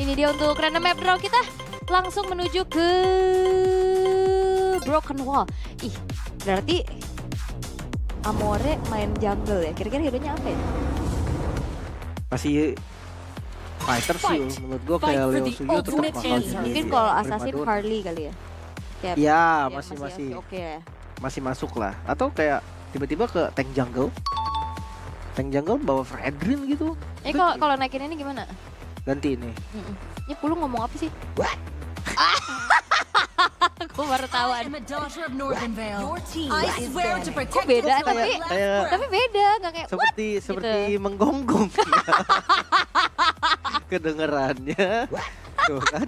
ini dia untuk random map draw kita. Langsung menuju ke Broken Wall. Ih, berarti Amore main jungle ya. Kira-kira hero-nya apa ya? Masih fighter sih menurut gua, kayak Leo Suyo tetap bakal jadi. Mungkin kalau Assassin Harley kali ya. Kayak, Ya, ya, masih oke ya. masih masuk lah. Atau kayak tiba-tiba ke tank jungle. Tank jungle bawa Fredrin gitu. Kalau naikin ini gimana? Ganti ini. Ini Pulu ngomong apa sih? Aku baru tahu. Kok beda tapi beda, nggak kayak seperti gitu. menggonggong. Kedengerannya. Tuh kan.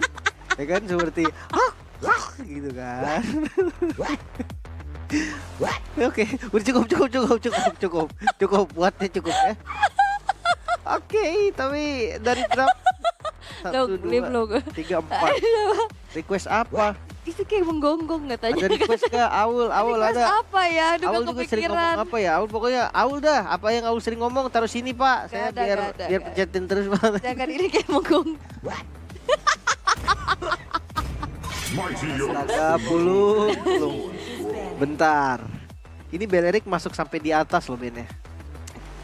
Ya kan seperti gitu kan. Oke, udah cukup buatnya cukup ya. Oke, tapi dari draft 1, 2, 3, 4. Request apa? Itu kayak menggonggong katanya. Ada request ke Aul Request ada. apa ya? Aduh, Aul gak juga sering ngomong kepikiran. apa ya? Aul pokoknya Aul dah. Apa yang Aul sering ngomong taruh sini Pak. Saya Gak biar ada. pencetin terus Pak. Jangan ini kayak menggonggong. Astaga, puluh. Bentar. Ini Belerik masuk sampai di atas loh Bennya.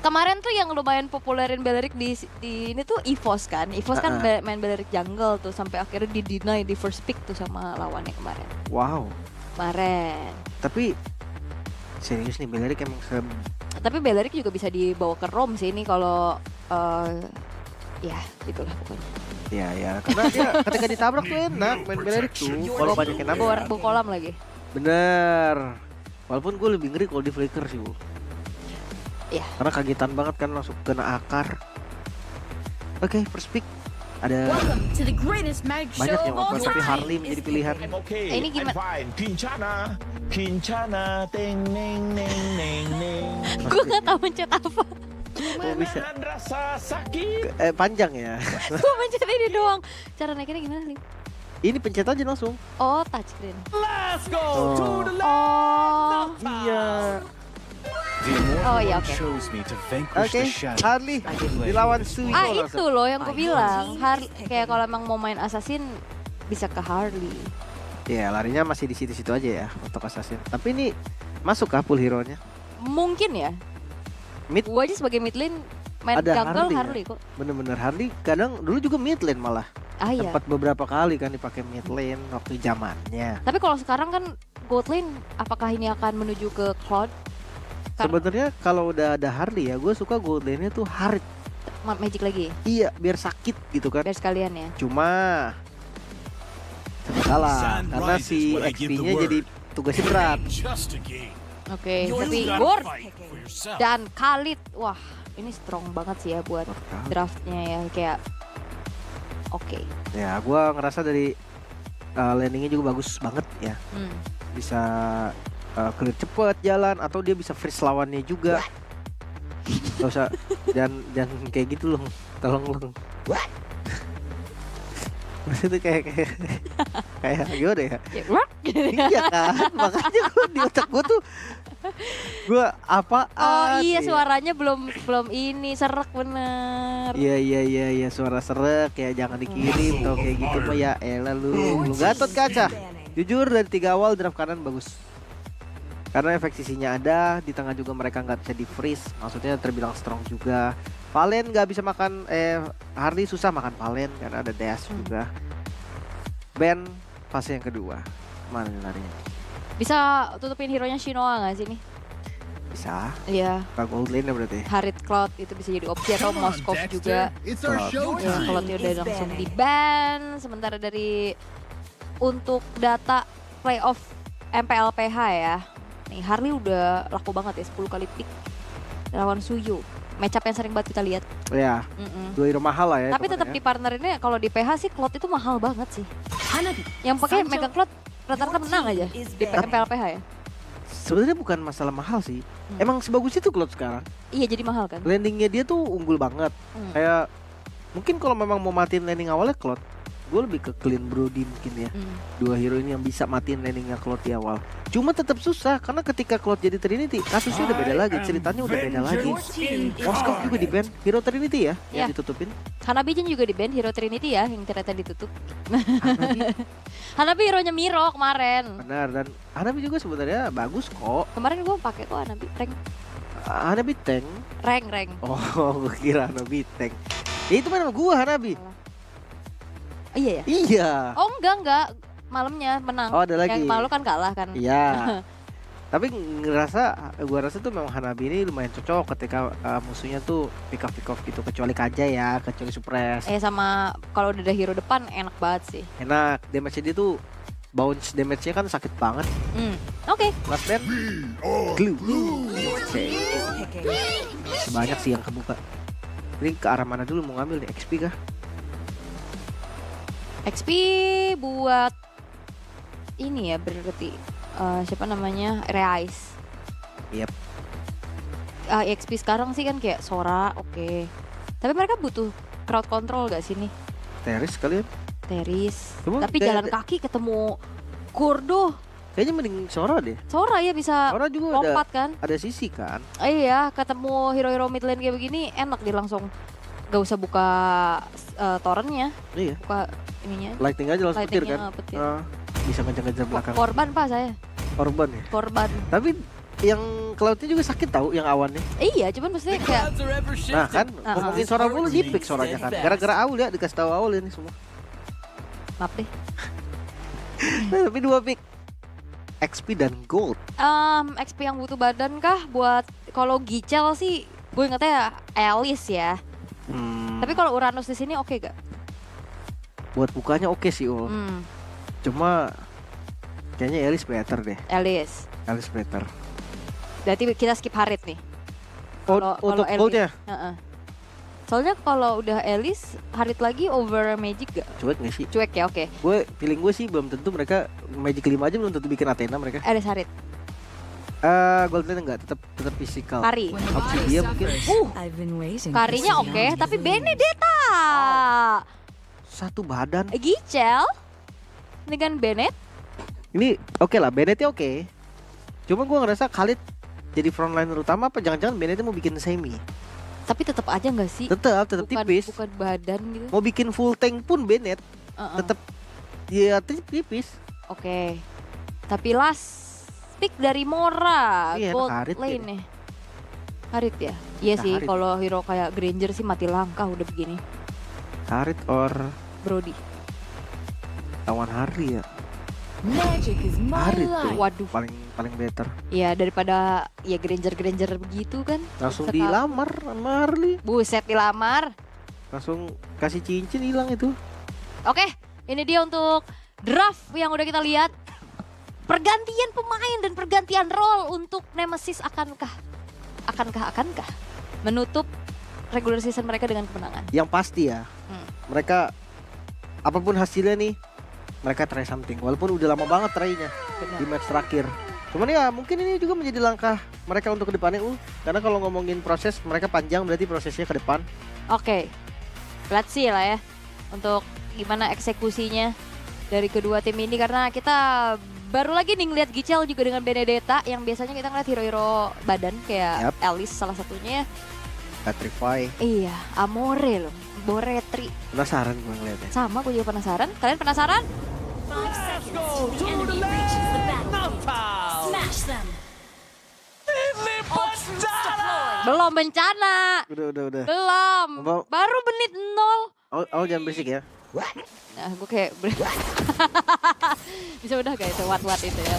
Kemarin tuh yang lumayan populerin Belerik di ini tuh EVOS kan. EVOS kan main Belerik jungle tuh sampai akhirnya di-deny di first pick tuh sama lawannya kemarin. Wow. Kemarin. Tapi serius nih Belerik emang Tapi Belerik juga bisa dibawa ke ROM sih ini kalau ya gitulah pokoknya. Ya, karena dia ketika ditabrak tuh enak main Belerik tuh. Kalau banyak yang nabrak. Bawa kolam lagi. Bener. Walaupun gue lebih ngeri kalau di flicker sih, Bu. Iya. Karena kagetan banget kan langsung kena akar. Oke, first pick. Ada banyak yang open, tapi Harley menjadi pilihan. Ini gimana? Kincana, teng neng neng neng neng. Gue gak tau mencet apa. Kok bisa? Rasa sakit. Panjang ya. Gue mencet ini doang. Cara naikinnya gimana nih? Ini pencet aja langsung. Oh, touchscreen. Let's go Oh. to the left. Oh. Iya. Oh ya oke. Oke, Harley dilawan Suyo. Itu loh yang gue bilang. Kayak kalau emang mau main Assassin bisa ke Harley. Ya, larinya masih di situ-situ aja ya untuk Assassin. Tapi ini masuk kah pool hero-nya? Mungkin ya. Mid Gue aja sebagai mid lane main ada jungle Harley, Harley ya? kok. Bener-bener Harley. Kadang dulu juga mid lane malah. Ah iya. Sempat beberapa kali kan dipakai mid lane waktu zamannya. Tapi kalau sekarang kan gold lane apakah ini akan menuju ke Cloud? Sebenarnya kalau udah ada Harley ya, gue suka gold lane-nya tuh hard. Magic lagi. Iya, biar sakit gitu kan. Biar sekalian ya. Cuma salah karena si XP-nya jadi tugasnya berat. Oke, tapi Gord dan Khalid, wah ini strong banget sih ya buat draftnya ya kayak. Oke. Ya, gue ngerasa dari landingnya juga bagus banget ya. Bisa clear cepet jalan atau dia bisa freeze lawannya juga. Gak usah dan kayak gitu loh, tolong loh. Maksudnya kayak gimana ya? Iya kan, makanya gue di otak gue tuh gue apaan? Oh iya ya? suaranya belum ini serak bener. Iya suara serak ya, jangan dikirim tau kayak gitu mah ya elah lu Gatot Kaca. Jujur dari 3 awal draft kanan bagus. Karena efek sisinya ada, di tengah juga mereka nggak bisa di freeze, maksudnya terbilang strong juga. Valen nggak bisa makan, Harley susah makan Valen karena ada dash juga. Ben fase yang kedua, mana nih larinya? Bisa tutupin hero-nya Shinoa nggak sih nih? Bisa, Iya. Pak gold lane ya berarti. Harit Cloud itu bisa jadi opsi atau Moskov juga. Ya, Cloud-nya udah langsung di ban. Sementara dari untuk data playoff MPLPH ya. Nih Harley udah laku banget ya 10 kali pick lawan Suyo. Matchup yang sering banget kita lihat. Ya, 2 hero mahal lah ya. Tapi tetap di partnerinnya kalau di PH sih Cloud itu mahal banget sih. Yang pakai Mega Cloud rata-rata menang aja di MPLPH ya. Sebenarnya bukan masalah mahal sih. Emang sebagus itu Cloud sekarang. Iya jadi mahal kan. Landingnya dia tuh unggul banget. Kayak mungkin kalau memang mau matiin landing awalnya Cloud, gue lebih ke clean Brody mungkin ya. Dua hero ini yang bisa matiin laningnya Cloud di awal. Cuma tetap susah karena ketika Cloud jadi Trinity kasusnya udah beda lagi, ceritanya udah beda lagi. Moskov juga di ban hero Trinity ya, yang ditutupin. Hanabi juga di ban hero Trinity ya yang ternyata ditutup. Hanabi hero-nya Miro kemarin. Benar, dan Hanabi juga sebenarnya bagus kok. Kemarin gue pakai kok Hanabi rank. Hanabi tank. Rank. Oh, gue kira Hanabi tank. Ya itu mana gua Hanabi. Iya ya? Iya. Oh enggak. Malamnya menang. Oh ada lagi. Yang malu kan kalah kan. Iya. Tapi gua rasa tuh memang Hanabi ini lumayan cocok ketika musuhnya tuh pick off gitu, kecuali Kaja ya, kecuali Suppress. Sama kalau udah ada hero depan enak banget sih. Enak, damage-nya dia tuh bounce damage-nya kan sakit banget. Oke. Last band. Glue. Banyak sih yang kebuka. Ini ke arah mana dulu mau ngambil nih? XP kah? XP buat ini ya berarti siapa namanya? Reais. Yep. XP sekarang sih kan kayak Sora, oke. Tapi mereka butuh crowd control gak sih nih? Teris kalian? Teris. Cuma Tapi jalan kaki ketemu Kurdo. Kayaknya mending Sora deh. Sora ya bisa Sora juga lompat kan? Ada sisi kan? Iya, ketemu hero-hero mid lane kayak begini enak dia langsung gak usah buka torrentnya, Iya. buka ininya. Lighting aja langsung petir kan? Petir. Bisa ngejar-ngejar belakang. Korban pak saya. Korban ya? Korban. Tapi yang Cloud-nya juga sakit tahu yang awannya. Iya, cuman maksudnya kayak Nah kan, ngomongin Sora dulu di pick Soranya kan. Gara-gara Aul ya, dikasih tahu Aul ini semua. maaf deh. Tapi 2 pick. XP dan Gold. XP yang butuh badan kah buat kalau Gichel sih gue ingetnya Alice ya. Tapi kalau Uranus di sini oke gak? Buat bukanya oke sih Ul. Cuma kayaknya Alice better deh. Alice better. Berarti kita skip Harit nih. Untuk Goldnya? Soalnya kalau udah Alice, Harit lagi over Magic gak? Cuek gak sih? Cuek ya, oke. Feeling gue sih belum tentu mereka Magic 5 aja belum tentu bikin Athena mereka. Alice Harit. Gold Lane enggak, tetap fisikal. Kari. Opsi dia mungkin. Karinya oke, tapi Benedetta. Satu badan. Gichel dengan Bennett. Ini oke lah, Bennettnya oke. Cuma gue ngerasa Khalid jadi frontliner utama apa jangan-jangan Bennettnya mau bikin semi. Tapi tetap aja nggak sih? Tetap tipis. Bukan badan gitu. Mau bikin full tank pun Bennett tetap ya tipis. Oke. Tapi last pick dari Mora, Iya, Gold Harit Lane ya. nih. Harit ya? Iya sih, Harit. kalau hero kayak Granger sih mati langkah udah begini. Khalid or Brody. lawan Hari ya. Hari tuh. Waduh. Paling better. Ya daripada ya Granger begitu kan. Langsung Sekali. dilamar sama Harley. Buset dilamar. Langsung kasih cincin hilang itu. Oke, ini dia untuk draft yang udah kita lihat. Pergantian pemain dan pergantian role untuk Nemesis akankah menutup regular season mereka dengan kemenangan? Yang pasti ya. Mereka apapun hasilnya nih, mereka try something. Walaupun udah lama banget try-nya di match terakhir. Cuman ya mungkin ini juga menjadi langkah mereka untuk ke depannya. Karena kalau ngomongin proses, mereka panjang berarti prosesnya ke depan. Oke, let's see lah ya untuk gimana eksekusinya dari kedua tim ini. Karena kita baru lagi nih ngeliat Gichel juga dengan Benedetta yang biasanya kita ngeliat hero-hero badan kayak Alice salah satunya. Petrify. Iya, Amore loh, Boretri. Penasaran gue ngeliatnya. Sama, gue juga penasaran. Kalian penasaran? Belum bencana. Udah. Belum. Mau- Baru menit 0. Oh jangan berisik ya. Nah, gue kayak bisa udah kayak itu wat itu ya.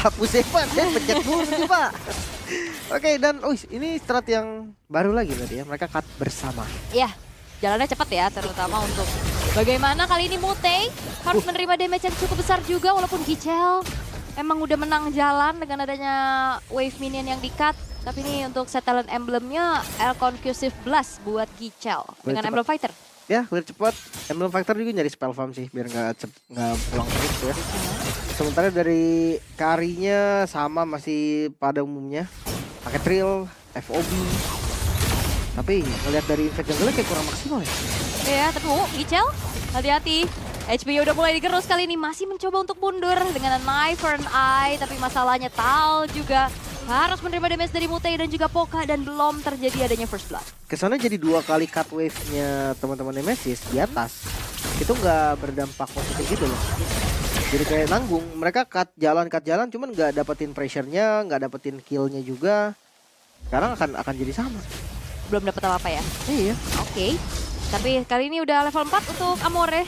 Hapus ya Pak, saya pencet dulu nih Pak. Oke, dan ini strat yang baru lagi berarti ya. Mereka cut bersama. Iya, jalannya cepat ya, terutama untuk bagaimana kali ini Mute harus menerima damage yang cukup besar juga walaupun Gichel emang udah menang jalan dengan adanya wave minion yang di-cut. Tapi ini untuk set talent emblemnya El Conclusive Blast buat Gichel dengan cepet. Emblem Fighter. Ya, clear cepat. Emblem Factor juga nyari spell farm sih biar nggak pulang terus ya. Sementara dari Karinya sama masih pada umumnya. Pakai Trill, FOB. Tapi ngelihat dari Infect jungle kayak kurang maksimal ya. Iya, tapi Gichel hati-hati. HP udah mulai digerus kali ini, masih mencoba untuk mundur dengan an eye for an eye, tapi masalahnya Tal juga harus menerima damage dari Mutei dan juga Poka dan belum terjadi adanya first blood. Kesana jadi 2 kali cut wave-nya teman-teman Nemesis di atas. Itu nggak berdampak positif gitu loh. Jadi kayak nanggung, mereka cut jalan cuman nggak dapetin pressure-nya, nggak dapetin kill-nya juga. Sekarang akan jadi sama. Belum dapat apa-apa ya? Iya. Oke, tapi kali ini udah level 4 untuk Amore.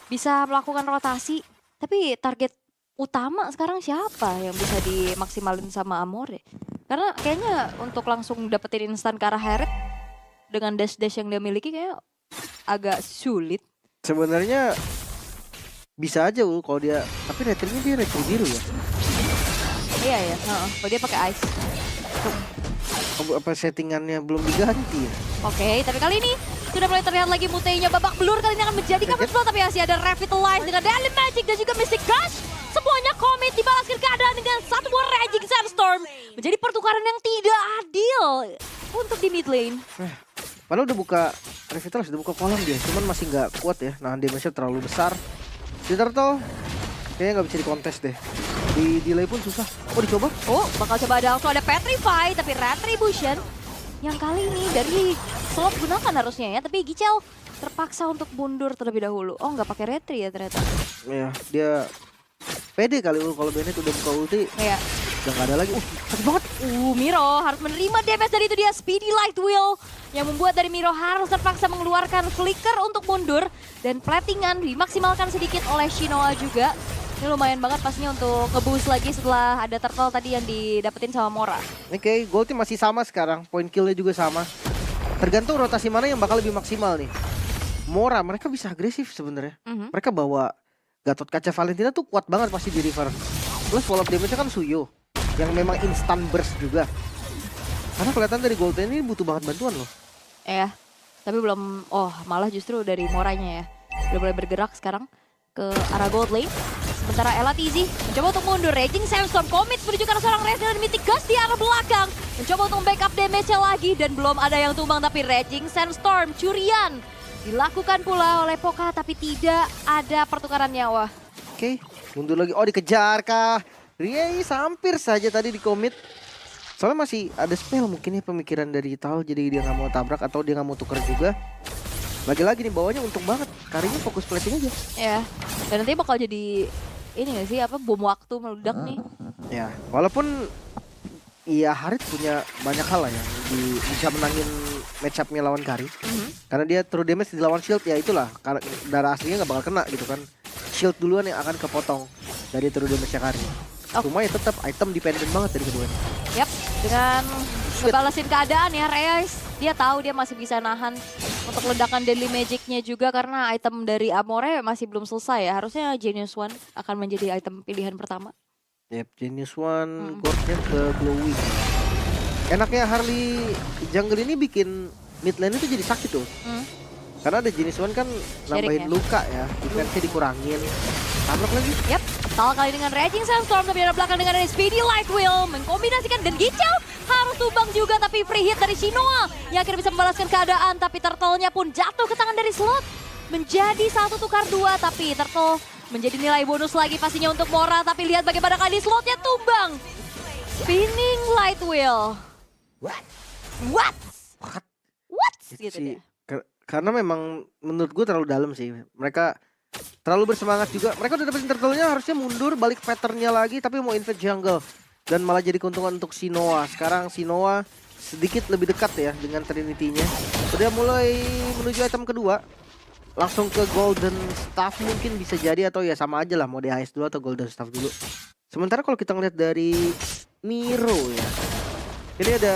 Bisa melakukan rotasi, tapi target utama sekarang siapa yang bisa dimaksimalin sama Amore? Karena kayaknya untuk langsung dapetin instan ke arah Herald dengan dash-dash yang dia miliki kayak agak sulit. Sebenarnya bisa aja kalau dia, tapi retry-nya dia retry biru ya. Iya ya, kalau dia pakai ice. Apa settingannya belum diganti ya? Oke, tapi kali ini sudah mulai terlihat lagi Mutei-nya babak belur kali ini akan menjadi cover spell, tapi masih ada Revitalize dengan Daily Magic dan juga Mystic Gush. Semuanya komit dibalaskan keadaan dengan satu buah Raging Sandstorm. Menjadi pertukaran yang tidak adil untuk di mid lane. Padahal udah buka Revitalize, udah buka kolam dia, cuman masih nggak kuat ya. Nah, damage-nya terlalu besar. Di Turtle kayaknya nggak bisa dikontes deh. Di delay pun susah. Oh, dicoba? Oh, bakal coba ada langsung ada Petrify, tapi Retribution yang kali ini dari slot gunakan harusnya ya, tapi Gichel terpaksa untuk mundur terlebih dahulu. Oh, nggak pakai retri ya ternyata. Iya, dia pede kali kalau Bennett udah buka ulti. Iya. Udah nggak ada lagi. Sakit banget. Miro harus menerima damage dari itu dia Speedy Light Wheel yang membuat dari Miro harus terpaksa mengeluarkan flicker untuk mundur dan platingan dimaksimalkan sedikit oleh Shinoa juga. Ini lumayan banget pastinya untuk nge-boost lagi setelah ada turtle tadi yang didapetin sama Mora. Oke, goal team masih sama sekarang. Point kill-nya juga sama. Tergantung rotasi mana yang bakal lebih maksimal nih. Mora, mereka bisa agresif sebenarnya. Mereka bawa Gatot Kaca Valentina tuh kuat banget pasti di river. Plus follow up damage-nya kan Suyo. Yang memang instant burst juga. Karena kelihatan dari gold ini butuh banget bantuan loh. Ya, tapi belum, malah justru dari Moranya ya. Udah mulai bergerak sekarang ke arah gold lane. Sementara Ella TZ mencoba untuk mundur, Raging Sandstorm commit menuju ke arah seorang Resident Mythic Ghost di arah belakang. Mencoba untuk backup damage-nya lagi dan belum ada yang tumbang, tapi Raging Sandstorm curian dilakukan pula oleh Poka tapi tidak ada pertukaran nyawa. Oke, mundur lagi. Oh, dikejar kah? Riei hampir saja tadi di commit. Soalnya masih ada spell mungkin ya pemikiran dari Tal, jadi dia nggak mau tabrak atau dia nggak mau tuker juga. Lagi-lagi nih bawahnya untung banget, Karinya fokus plating aja. Ya, dan nanti bakal jadi ini nggak sih, bom waktu meledak nih. Ya, walaupun iya Harit punya banyak hal lah yang bisa menangin match-up-nya lawan Kari. Karena dia true damage di lawan shield ya itulah, karena darah aslinya nggak bakal kena gitu kan. Shield duluan yang akan kepotong dari true damage-nya Kari. Cuma ya tetap item dependent banget dari keduanya. Yap, dengan ngebalesin keadaan ya Reyes, dia tahu dia masih bisa nahan untuk ledakan Deadly Magic-nya juga karena item dari Amore masih belum selesai ya. Harusnya Genius One akan menjadi item pilihan pertama. Yep, Genius One core-nya ke glowing. Enaknya Harley jungle ini bikin mid lane itu jadi sakit tuh. Karena ada Genius One kan nambahin luka ya, defense-nya dikurangin. Tabrak lagi. Yap, Tal kali dengan Raging Sandstorm tapi ada belakang dengan Speedy Light Wheel mengkombinasikan dan Gichel harus tumbang juga tapi free hit dari Shinoa yang akhirnya bisa membalaskan keadaan tapi turtle-nya pun jatuh ke tangan dari slot. Menjadi 1 tukar 2 tapi turtle menjadi nilai bonus lagi pastinya untuk Mora tapi lihat bagaimana kali slotnya tumbang. Spinning Light Wheel. What? Gitu ya. Karena memang menurut gue terlalu dalam sih. Mereka terlalu bersemangat juga. Mereka udah dapetin turtle-nya harusnya mundur balik pattern-nya lagi tapi mau invade jungle. Dan malah jadi keuntungan untuk Shinoa. Sekarang Shinoa sedikit lebih dekat ya dengan Trinity-nya. Udah mulai menuju item kedua. Langsung ke Golden Staff mungkin bisa jadi atau ya sama aja lah mau DHS dulu atau Golden Staff dulu. Sementara kalau kita ngeliat dari Miro ya. Ini ada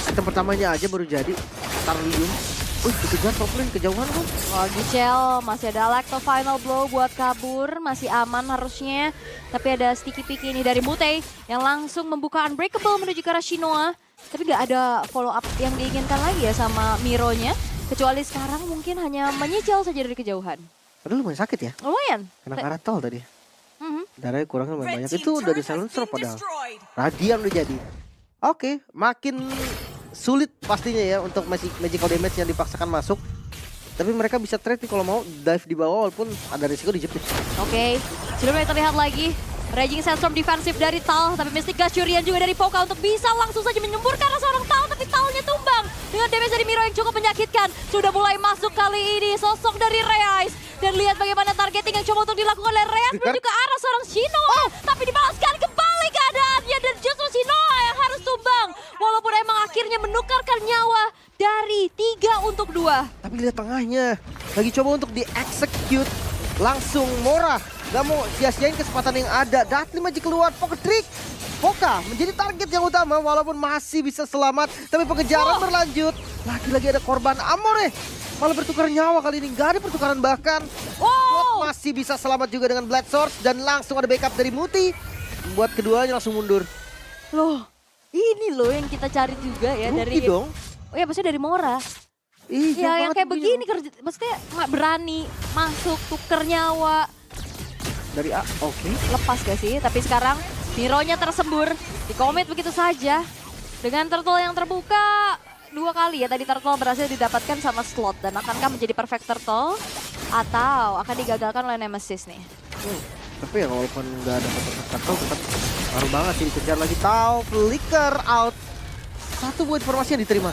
item pertamanya aja baru jadi. Starlium. Dikejar top lane kejauhan kan. Wah, Gichel masih ada Lacto Final Blow buat kabur, masih aman harusnya. Tapi ada sticky pick ini dari Mutei yang langsung membuka Unbreakable menuju ke arah Shinoa. Tapi nggak ada follow up yang diinginkan lagi ya sama Miro-nya. Kecuali sekarang mungkin hanya menyicil saja dari kejauhan. Padahal lumayan sakit ya. Lumayan. Kena karatol tadi. Darahnya kurangnya lumayan banyak. Itu udah di silencer padahal. Radian udah jadi. Oke, makin sulit pastinya ya untuk magical damage yang dipaksakan masuk. Tapi mereka bisa trade nih kalau mau dive di bawah walaupun ada risiko dijepit. Oke, sudah mulai terlihat lagi. Raging Sandstorm defensif dari Tal, tapi Mystic Gust curian juga dari Poka untuk bisa langsung saja menyemburkan seorang Tal, tapi Talnya tumbang. Dengan damage dari Miro yang cukup menyakitkan. Sudah mulai masuk kali ini sosok dari Reais. Dan lihat bagaimana targeting yang coba untuk dilakukan oleh Reais menuju ke arah seorang Shinoa. Tapi dibalaskan kembali keadaannya dan justru Shinoa yang harus tumbang. Walaupun emang akhirnya menukarkan nyawa dari 3 untuk 2. Tapi lihat tengahnya, lagi coba untuk di-execute langsung Mora. Gak mau sia-siain kesempatan yang ada. Datli Magic keluar, Poker Trick. Poka menjadi target yang utama walaupun masih bisa selamat. Tapi pengejaran berlanjut. Lagi-lagi ada korban Amore. Malah bertukar nyawa kali ini. Gak ada pertukaran bahkan. Squad masih bisa selamat juga dengan Blood Source. Dan langsung ada backup dari Muti. Membuat keduanya langsung mundur. Loh, ini loh yang kita cari juga ya Rugi dari... dong. Oh ya maksudnya dari Mora. Iya, yang kayak begini kerja, maksudnya nggak berani masuk tuker nyawa. Dari A, oke. Lepas gak sih? Tapi sekarang Mironya tersembur, dikomit begitu saja. Dengan turtle yang terbuka 2 kali ya, tadi turtle berhasil didapatkan sama slot. Dan akankah menjadi perfect turtle? Atau akan digagalkan oleh Nemesis nih? Tapi ya walaupun nggak ada perfect turtle tetap baru banget sih dikejar lagi. Tau, flicker out. 1 buat informasi yang diterima.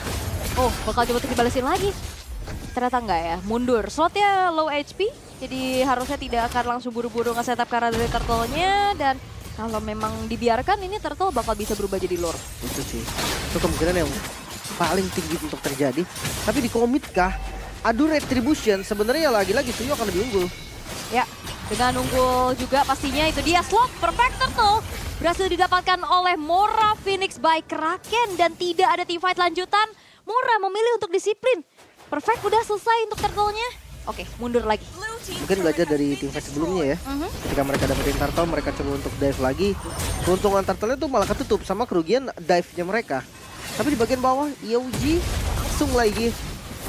Oh, bakal coba untuk dibalesin lagi. Ternyata enggak ya, mundur. Slotnya low HP, jadi harusnya tidak akan langsung buru-buru nge-setup karena dari turtle-nya. Dan kalau memang dibiarkan ini turtle bakal bisa berubah jadi lore. Itu sih, itu kemungkinan yang paling tinggi untuk terjadi. Tapi di komit kah? Adu retribution sebenarnya lagi-lagi Suyo akan lebih unggul. Ya, dengan unggul juga pastinya itu dia slot perfect turtle. Berhasil didapatkan oleh Mora Phoenix by Kraken dan tidak ada teamfight lanjutan. Mora memilih untuk disiplin. Perfect udah selesai untuk turtle-nya. Oke, mundur lagi. Mungkin belajar dari teamfight sebelumnya ya. Ketika mereka dapetin turtle, mereka coba untuk dive lagi. Keuntungan turtle-nya tuh malah ketutup sama kerugian dive-nya mereka. Tapi di bagian bawah, Yoji langsung lagi.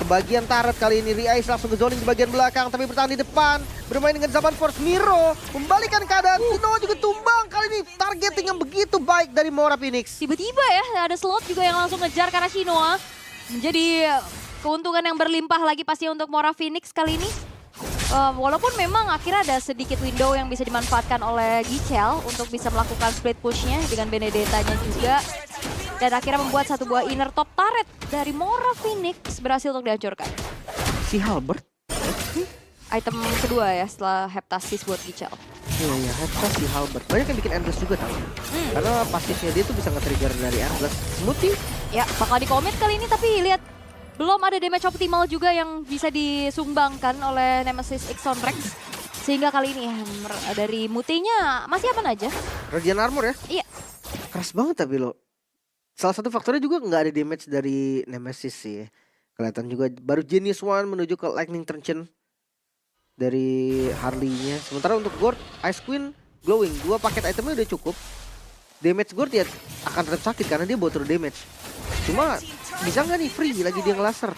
Kebagian turret kali ini, Riais langsung ke zoning di bagian belakang. Tapi bertahan di depan, bermain dengan Zaman Force. Miro membalikan keadaan, Tino juga tumbang. Kali ini targeting yang begitu baik dari Mora Phoenix. Tiba-tiba ya, ada slot juga yang langsung ngejar karena Shinoa. Menjadi keuntungan yang berlimpah lagi pasti untuk Mora Phoenix kali ini. Walaupun memang akhirnya ada sedikit window yang bisa dimanfaatkan oleh Gichel untuk bisa melakukan split pushnya dengan Benedetta-nya juga. Dan akhirnya membuat 1 buah inner top turret dari Mora Phoenix berhasil untuk dihancurkan. Si Halbert? Item kedua ya setelah Heptasis buat Gichel. Iya, Heptas si Halbert. Banyak yang bikin Endless juga tau. Karena pasifnya dia tuh bisa nge-trigger dari Endless. Smoothie. Ya, bakal dikomit kali ini tapi lihat belum ada damage optimal juga yang bisa disumbangkan oleh Nemesis Ixon Rex. Sehingga kali ini dari Mutinya masih aman aja. Radiant Armor ya? Iya. Keras banget tapi lo. Salah satu faktornya juga nggak ada damage dari Nemesis sih. Kelihatan juga baru Genius One menuju ke Lightning Truncheon dari Harley-nya. Sementara untuk Gord, Ice Queen, Glowing. 2 paket itemnya udah cukup. Damage Gord ya akan tetap sakit karena dia botol damage. Cuma bisa nggak nih free lagi dia ngelaser?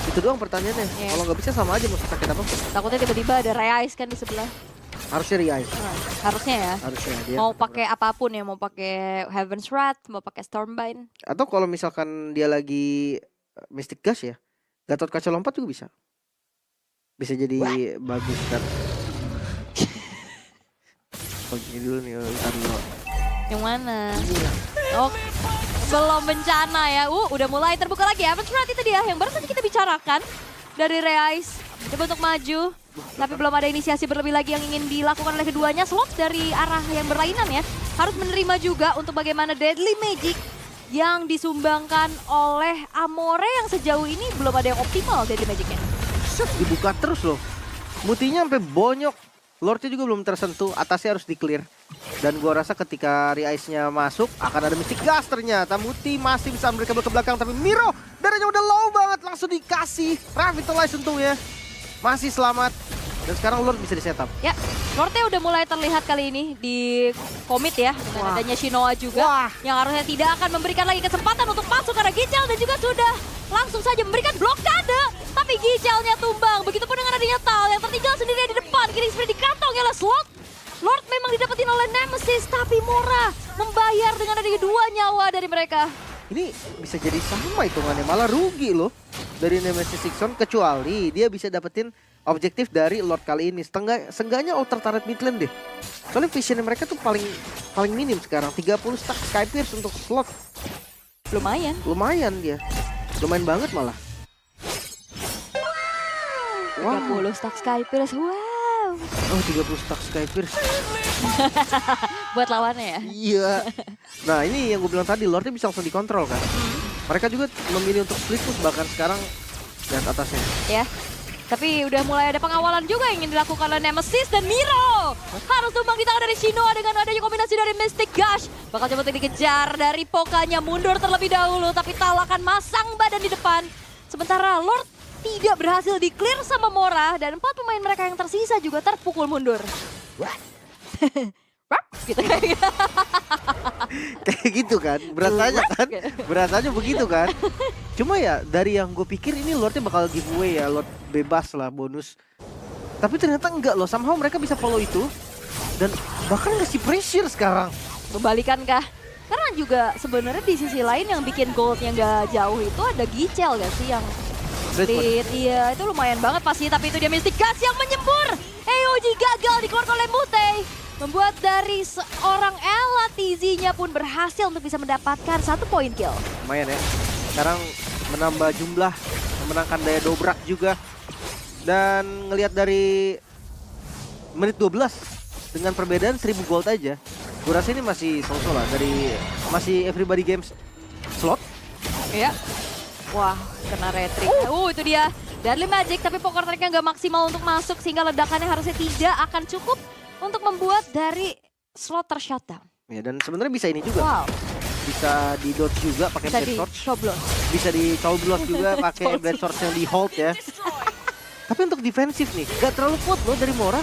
Itu doang pertanyaannya. Kalau nggak bisa sama aja mau sakit apa? Takutnya tiba-tiba ada Reais kan di sebelah. Harusnya Riai. Harusnya ya. Harusnya dia. Mau pakai apapun ya, mau pakai Heaven's Wrath, mau pakai Stormbind. Atau kalau misalkan dia lagi Mystic Gust ya, Gatot Kaca Lompat juga bisa. Bisa jadi bagus kan. Begini dulu nih, ntar dulu. Yang mana? Oh, belum bencana ya. Udah mulai terbuka lagi. Heaven's Wrath itu dia yang baru saja kita bicarakan dari Reais. Coba untuk maju. Tapi belum ada inisiasi berlebih lagi yang ingin dilakukan oleh keduanya. Slot dari arah yang berlainan ya. Harus menerima juga untuk bagaimana Deadly Magic yang disumbangkan oleh Amore yang sejauh ini belum ada yang optimal Deadly Magic-nya. Dibuka terus loh. Mutinya sampai bonyok. Lordnya juga belum tersentuh. Atasnya harus di-clear. Dan gua rasa ketika Rice-nya masuk akan ada Mystic Gust ternyata. Muti masih bisa memberikan ke belakang. Tapi Miro darahnya udah low banget. Langsung dikasih Revitalize untungnya. Masih selamat. Dan sekarang Lord bisa di-setup. Ya, Lordnya udah mulai terlihat kali ini di komit ya. Dengan adanya Shinoa juga. Yang harusnya tidak akan memberikan lagi kesempatan untuk masuk karena Gichel. Dan juga sudah langsung saja memberikan blokade. Tapi Gichelnya tumbang. Begitupun dengan adanya Tal yang tertinggal sendiri di depan. Kini seperti dikantongi oleh Slot. Lord memang didapetin oleh Nemesis. Tapi Mora membayar dengan adanya 2 nyawa dari mereka. Ini bisa jadi sama hitungannya. Malah rugi loh. dari Nemesis Sixon kecuali dia bisa dapetin objektif dari Lord kali ini. Seenggaknya outer turret mid lane deh. Soalnya visionnya mereka tuh paling minim sekarang. 30 stack Sky Pierce untuk slot. Lumayan. Lumayan dia. Lumayan banget malah. 30 stack Sky Pierce. Wow. Oh 30 stack Sky Pierce. Buat lawannya ya. Iya. Nah ini yang gue bilang tadi, Lordnya bisa langsung dikontrol kan. Mereka juga memilih untuk split push bahkan sekarang lihat atasnya. Ya. Tapi udah mulai ada pengawalan juga yang ingin dilakukan oleh Nemesis dan Miro. Harus tumbang di tangan dari Shinoa dengan adanya kombinasi dari Mystic Gush. Bakal coba dikejar dari Pokanya, mundur terlebih dahulu. Tapi Tal akan masang badan di depan. Sementara Lord tidak berhasil di-clear sama Mora. Dan 4 pemain mereka yang tersisa juga terpukul mundur. Gitu. Kayak gitu kan, berasanya begitu kan. Cuma ya dari yang gue pikir ini Lordnya bakal giveaway ya, Lord bebas lah bonus. Tapi ternyata enggak loh, somehow mereka bisa follow itu. Dan bahkan ngasih pressure sekarang. Membalikan kah? Karena juga sebenarnya di sisi lain yang bikin goldnya nggak jauh itu ada Gichel gak sih yang split. Iya itu lumayan banget pasti, tapi itu dia Mystic Gush yang menyembur. EOG gagal dikeluarkan oleh Mutei. Membuat dari seorang Ella TZ-nya pun berhasil untuk bisa mendapatkan 1 poin kill. Lumayan ya. Sekarang menambah jumlah, memenangkan daya dobrak juga. Dan ngelihat dari menit 12 dengan perbedaan 1000 gold aja. Gue rasa ini masih so-so lah dari masih Everybody Games slot. Iya. Wah, kena retrik. Itu dia. Deadly Magic, tapi poker tracknya nggak maksimal untuk masuk sehingga ledakannya harusnya tidak akan cukup untuk membuat dari slot tershutdown. Ya dan sebenarnya bisa ini juga. Wow. Bisa di dodge juga pakai blade sword. Bisa di coblos juga pakai blade sword yang di hold ya. Tapi untuk defensif nih, gak terlalu kuat loh dari Mora.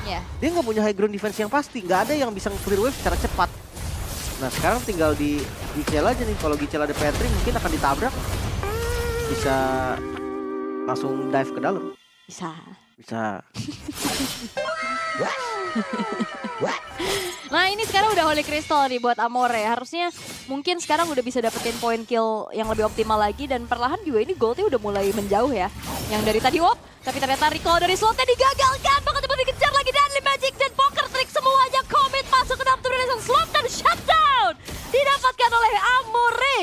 Yeah. Dia nggak punya high ground defense yang pasti. Nggak ada yang bisa clear wave secara cepat. Nah sekarang tinggal di Gichel aja nih. Kalau Gichel ada Patrick mungkin akan ditabrak. Bisa langsung dive ke dalam. Bisa. Nah ini sekarang udah Holy Crystal nih buat Amore. Harusnya mungkin sekarang udah bisa dapetin poin kill yang lebih optimal lagi. Dan perlahan juga ini goldnya udah mulai menjauh ya. Yang dari tadi tapi ternyata recall dari slotnya digagalkan. Bakal coba dikejar lagi Deadly Magic dan Poker Trick. Semuanya commit masuk ke dalam turun slot dan shutdown. Didapatkan oleh Amore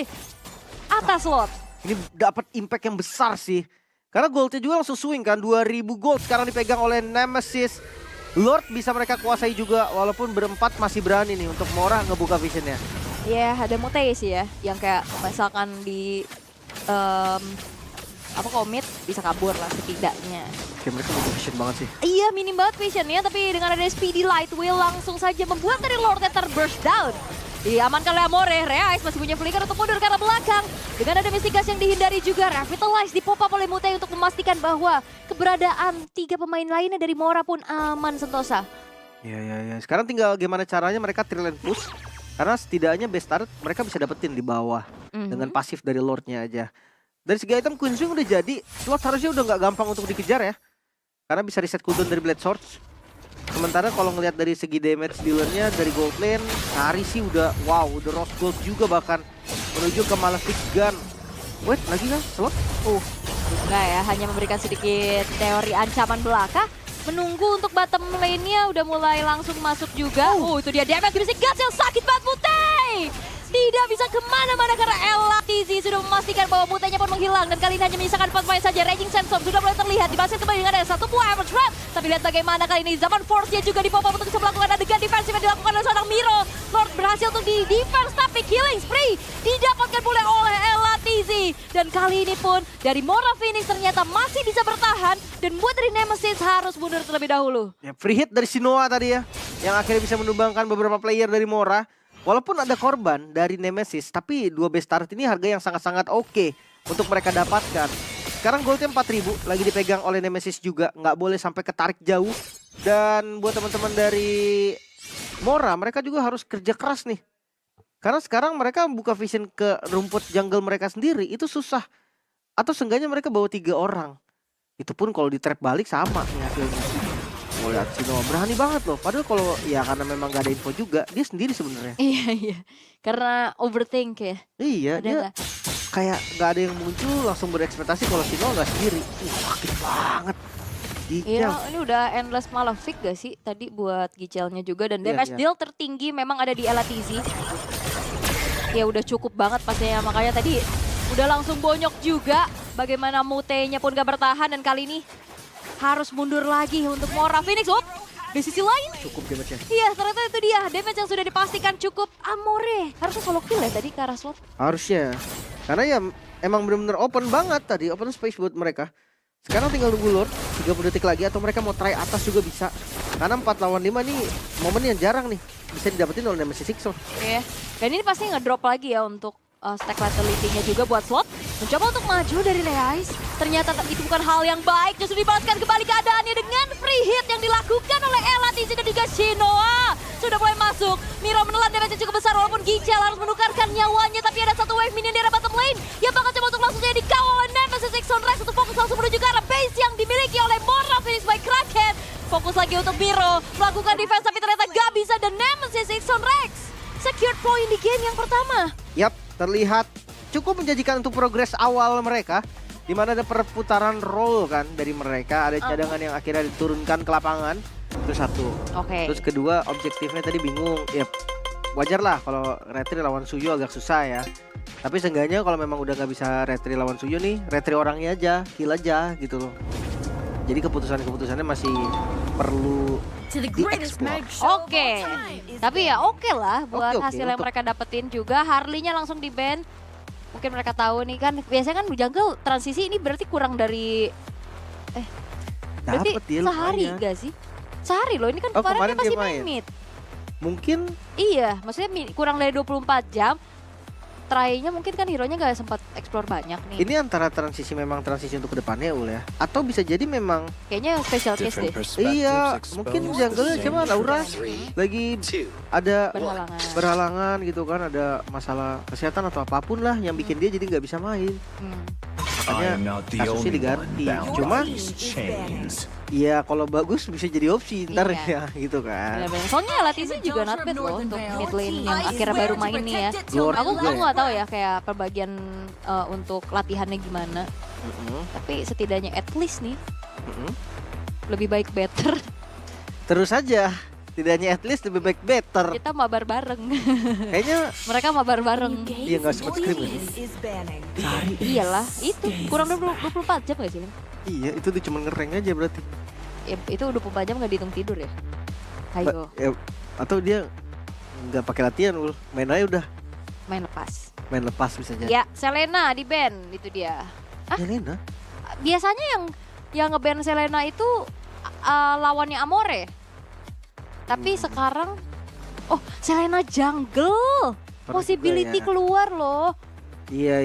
atas slot. Ini dapat impact yang besar sih. Karena goldnya juga langsung swing kan. 2000 gold sekarang dipegang oleh Nemesis. Lord bisa mereka kuasai juga walaupun berempat masih berani nih untuk Mora ngebuka visionnya. Iya ada Mutei sih ya yang kayak misalkan di komit bisa kabur lah setidaknya. Kayak mereka butuh vision banget sih. Iya minim banget visionnya tapi dengan ada Speedy Light Wheel langsung saja membuat dari Lordnya terburst down. Diamankan oleh Amore, Reais masih punya flicker untuk mundur ke arah belakang. Dengan ada Mystic Gush yang dihindari juga, Revitalize dipop up oleh Mutei untuk memastikan bahwa keberadaan 3 pemain lainnya dari Mora pun aman sentosa. Ya. Sekarang tinggal gimana caranya mereka trilane push. Karena setidaknya best start mereka bisa dapetin di bawah. Dengan pasif dari Lordnya aja. Dari segi item Queen Swing udah jadi, slot harusnya udah nggak gampang untuk dikejar ya. Karena bisa reset cooldown dari Blade Swords. Sementara kalau ngelihat dari segi damage dealernya dari gold lane, Kari sih udah udah rose gold juga bahkan menuju ke Malefic Gun. Wait, lagi kan slot? Enggak ya, hanya memberikan sedikit teori ancaman belaka. Menunggu untuk bottom lane-nya udah mulai langsung masuk juga. Itu dia damage Mystic Gush yang sakit banget Mutei. Tidak bisa kemana-mana karena Ella TZ sudah memastikan bahwa Mutainya pun menghilang. Dan kali ini hanya menyisakan 4 pemain saja. Raging Sandstorm sudah mulai terlihat. Dibasir kembali dengan ada 1 buah Hammer Trap. Tapi lihat bagaimana kali ini Zaman Force-nya juga dipop up untuk bisa melakukan adegan defensif yang dilakukan oleh seorang Miro. Lord berhasil untuk di-defense tapi killing spree didapatkan pula oleh Ella TZ. Dan kali ini pun dari Mora Phoenix ternyata masih bisa bertahan. Dan buat dari Nemesis harus mundur terlebih dahulu. Ya, free hit dari Shinoa tadi ya. Yang akhirnya bisa menumbangkan beberapa player dari Mora. Walaupun ada korban dari Nemesis, tapi 2 best start ini harga yang sangat-sangat oke untuk mereka dapatkan. Sekarang goldnya 4000, lagi dipegang oleh Nemesis juga. Nggak boleh sampai ketarik jauh. Dan buat teman-teman dari Mora, mereka juga harus kerja keras nih. Karena sekarang mereka buka vision ke rumput jungle mereka sendiri, itu susah. Atau seenggaknya mereka bawa 3 orang. Itu pun kalau di trap balik sama nih hasilnya. Lihat Shinoa berani banget loh. Padahal kalau ya karena memang gak ada info juga, dia sendiri sebenarnya. Iya. Karena overthink ya. Iya, dia kayak nggak ada yang muncul langsung berekspektasi kalau Sino nggak sendiri. Sakit banget. Iya, Gicel. ini udah endless Malefic gak sih tadi buat Gicelnya juga, dan Iya, damage iya. deal tertinggi memang ada di Elatizi. Ya udah cukup banget pastinya, makanya tadi udah langsung bonyok juga. Bagaimana Mute-nya pun gak bertahan, dan kali ini harus mundur lagi untuk Mora Phoenix. Di sisi lain, Cukup damage-nya. iya ternyata itu dia damage yang sudah dipastikan cukup. Amore harusnya solo kill ya tadi ke arah slot. Harusnya. Karena ya emang bener-bener open banget tadi, open space buat mereka. Sekarang tinggal nunggu Lord, 30 detik lagi atau mereka mau try atas juga bisa. Karena 4 lawan 5 nih momen yang jarang nih bisa didapetin oleh Nemesis Sixon. Iya, dan ini pasti ngedrop lagi ya untuk stack vitality-nya juga buat slot. Mencoba untuk maju dari Leais. Ternyata itu bukan hal yang baik, justru dibalaskan kembali keadaannya dengan free hit yang dilakukan oleh Elatizi dan juga Shinoa. Sudah mulai masuk, Miro menelan damage cukup besar walaupun Gicel harus menukarkan nyawanya. Tapi ada satu wave minion di arah bottom lane yang bakal coba untuk langsung jadi dikawal oleh Nemesis Sixon Rex untuk fokus langsung menuju ke arah base yang dimiliki oleh Mora Phoenix by Kraken. Fokus lagi untuk Miro melakukan defense tapi ternyata gak bisa, dan Nemesis Sixon Rex secured point di game yang pertama. Yap, terlihat cukup menjanjikan untuk progres awal mereka. Di mana ada perputaran roll kan dari mereka, ada cadangan yang akhirnya diturunkan ke lapangan. Itu satu. Oke. Terus kedua, objektifnya tadi bingung. Ya wajar lah kalau retri lawan Suyo agak susah ya. Tapi seenggaknya kalau memang udah nggak bisa retri lawan Suyo nih, retri orangnya aja, kill aja gitu loh. Jadi keputusannya masih perlu dieksplor. Oke, tapi ya oke lah buat Oke, hasil yang untuk- mereka dapetin juga. Harley-nya langsung di ban. Mungkin mereka tahu nih kan, biasanya kan jungle transisi ini berarti kurang dari berarti Dapet dia sehari lumayan. gak sih? Sehari loh, ini kan Oh, kemarin kemarin dia pasti dia main main. mid. Mungkin Iya, maksudnya kurang dari 24 jam. Try-nya mungkin kan hero-nya gak sempat explore banyak nih. ini antara transisi untuk kedepannya Ul ya. Atau bisa jadi memang Kayaknya special case deh, iya, mungkin jungle cuma Laura lagi ada berhalangan gitu kan, ada masalah kesehatan atau apapun lah yang bikin dia jadi nggak bisa main. Makanya kasusnya diganti. Cuma ya kalau bagus bisa jadi opsi ntar Iya. ya gitu kan. Benar-benar. Soalnya Elatizi juga not bad loh untuk mid lane yang akhirnya baru main nih ya. Lord Aku juga ya. nggak tahu ya kayak perbagian untuk latihannya gimana. Tapi setidaknya at least nih lebih baik better. Terus aja, tidaknya at least lebih baik better. Kita mabar bareng. Kayaknya Mereka mabar bareng. iya nggak sempat scream ya. Iyalah, itu kurang 24 jam gak sih, Lim? Iya itu tuh cuma ngereng aja berarti. Ya, itu udah 24 jam gak dihitung tidur ya? Ayo, Ya, atau dia nggak pakai latihan Ul, main aja udah, main lepas. main lepas bisa jadi. Ya, Selena di ban, itu dia. Yelena? Biasanya yang nge-ban Selena itu lawannya Amore. Tapi sekarang Selena jungle. Baru Possibility juga ya. keluar loh. Iya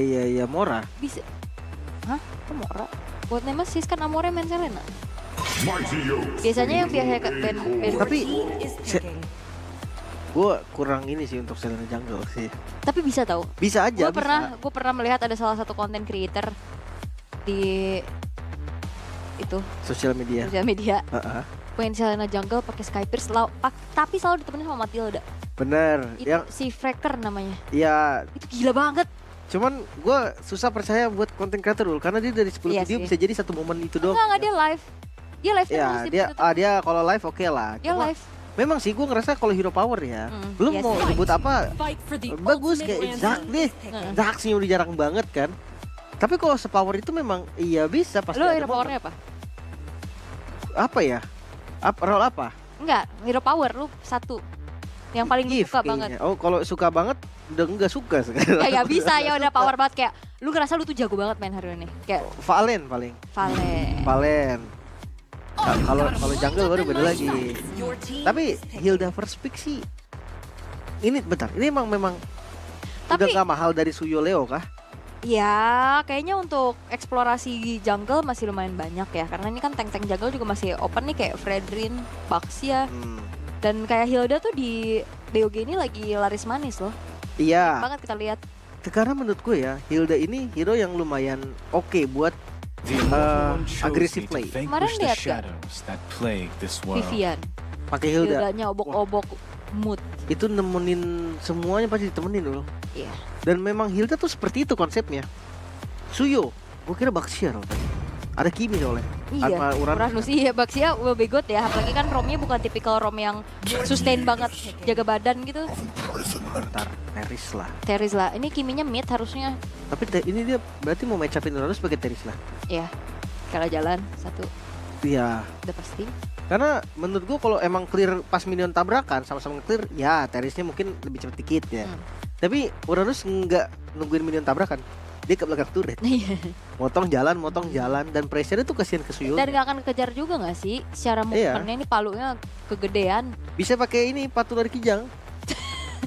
Mora. Bisa. Hah? Kok Mora? Buat Nemesis kan Amore main Selena. Biasanya yang biasa ban Tapi gue kurang ini sih untuk Selena jungle sih. tapi bisa tahu. Bisa aja. Gue pernah melihat ada salah satu content creator di itu Sosial media. sosial media Heeh. main Selena jungle pakai Skypierce tapi selalu ditemenin sama Matilda. Bener. Itu Yang si Fracker namanya. ya Itu gila banget. cuman gue susah percaya buat konten creator dulu karena dia dari 10 Iya video sih. bisa jadi satu momen itu doang. Enggak dia live. Dia live Ya terus dia dia kalau live oke lah. Dia Cuma live. memang sih gue ngerasa kalau hero power ya. Belum Yes. mau sebut apa bagus kayak Zack nih. Zack sih udah jarang banget kan. Tapi kalau sepower itu memang iya bisa pasti. Lo ada hero momen. powernya apa? Apa ya? Role apa? Enggak, hero power lu satu. Yang paling lu Gift suka kayaknya. banget. Oh kalau suka banget udah enggak suka sekarang. Ya bisa ya udah power banget kayak lu ngerasa lu tuh jago banget main hero ini. Kayak Valen paling. Valen. Kalau jungle baru beda lagi. Tapi Hilda first pick sih. Ini bentar, ini memang udah Tapi nggak mahal dari Suyo Leo kah? ya kayaknya untuk eksplorasi jungle masih lumayan banyak ya. Karena ini kan tank-tank jungle juga masih open nih kayak Fredrin, Baxia. Dan kayak Hilda tuh di BOG ini lagi laris manis loh. Iya. Banget kita lihat. Karena menurut gue ya, Hilda ini hero yang lumayan oke buat aggressive play. Kemarin lihat gak? Vivian. Pakai Hilda. Hildanya obok-obok mood. Itu nemenin semuanya pasti ditemenin loh. Iya. Dan memang Hilda tuh seperti itu konsepnya. Suyo, gue kira Baxia loh tadi. Ada Kimi soalnya. Iya, Apa Uranus iya, Baxia will be good ya. Apalagi kan romnya bukan tipikal rom yang sustain banget, jaga badan gitu. Bentar, Teris lah. Teris lah, ini Kiminya mid harusnya. Tapi ini dia berarti mau match upin Uranus sebagai Teris lah. Iya, kalau jalan satu Iya. udah pasti. Karena menurut gue kalau emang clear pas minion tabrakan sama-sama clear, ya Terisnya mungkin lebih cepet dikit ya. Tapi Uranus nggak nungguin minion tabrakan. Dia ke belakang turret. Iya. motong jalan dan pressure itu kasihan ke Suyo. Dan nggak akan kejar juga nggak sih? Secara movementnya ini palunya kegedean. Bisa pakai ini patu dari Kijang.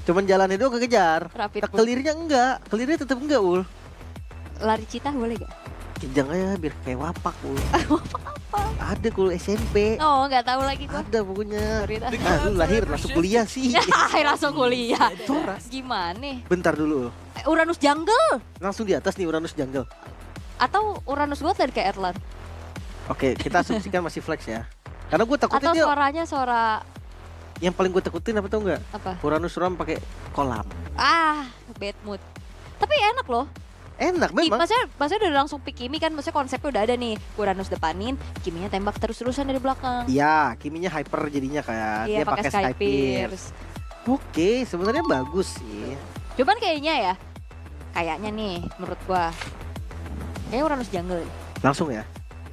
Cuman jalannya doang kekejar. Rapid pull. Clearnya enggak, clearnya tetap enggak ul. Lari cita boleh gak? Kijang aja biar kayak wapak ul. Ada kul SMP. Oh nggak tahu lagi gua. Ada pokoknya. Sorry dah. Lu lahir masuk kuliah sih. Langsung kuliah. Sora. Gimana nih? Bentar dulu. Uranus jungle Langsung di atas nih Uranus jungle. atau Uranus Gothland kayak Erlan? Oke, kita asumsikan masih flex ya. Karena gue takutin Atau dia suaranya suara yang paling gue takutin apa tau enggak? apa? Uranus Ram pakai kolam. Bad mood. Tapi enak loh. Enak memang. Maksudnya udah langsung pick Kimi kan, maksudnya konsepnya udah ada nih. Uranus depanin, Kiminya tembak terus-terusan dari belakang. Iya, Kiminya hyper jadinya kayak Iya, dia pakai Sky Pierce. Pierce. Oke, sebenarnya bagus sih. Cuman kayaknya nih menurut gua kayaknya Uranus jungle. Langsung ya.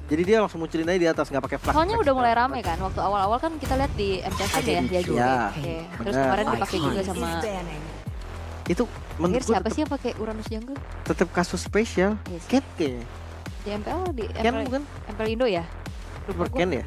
Jadi dia langsung munculin aja di atas nggak pakai flash. Soalnya udah mulai rame kan, waktu awal-awal kan kita lihat di MCS ya dia juga. Iya, Oke. Terus benar. kemarin dipakai juga sama Itu menurut Akhir gue siapa sih yang pakai Uranus jungle? tetap kasus spesial. Yes. Cat kayaknya. Di MPL di Ken MPL, bukan? MPL Indo ya? Super Gua- Ken ya?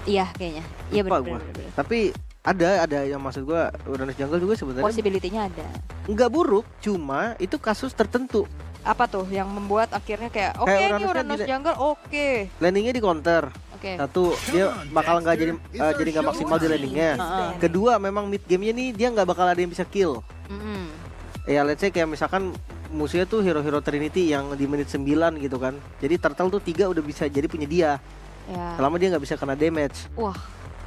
Iya kayaknya. Iya Lupa benar. gua. Tapi ada yang maksud gua Uranus Jungle juga sebenarnya Possibility-nya ada. nggak buruk, cuma itu kasus tertentu. Apa tuh yang membuat akhirnya kayak oke Kayak ini Uranusnya Uranus gila. jungle oke. Landingnya di counter. Oke. Satu, dia bakal nggak jadi nggak maksimal di landingnya. Heeh. Kedua, memang mid gamenya nih dia nggak bakal ada yang bisa kill. Mm-mm. Ya let's say kayak misalkan musuhnya tuh hero-hero Trinity yang di menit 9 gitu kan. Jadi turtle tuh 3 udah bisa jadi punya dia. Ya. Selama dia nggak bisa kena damage. Wah,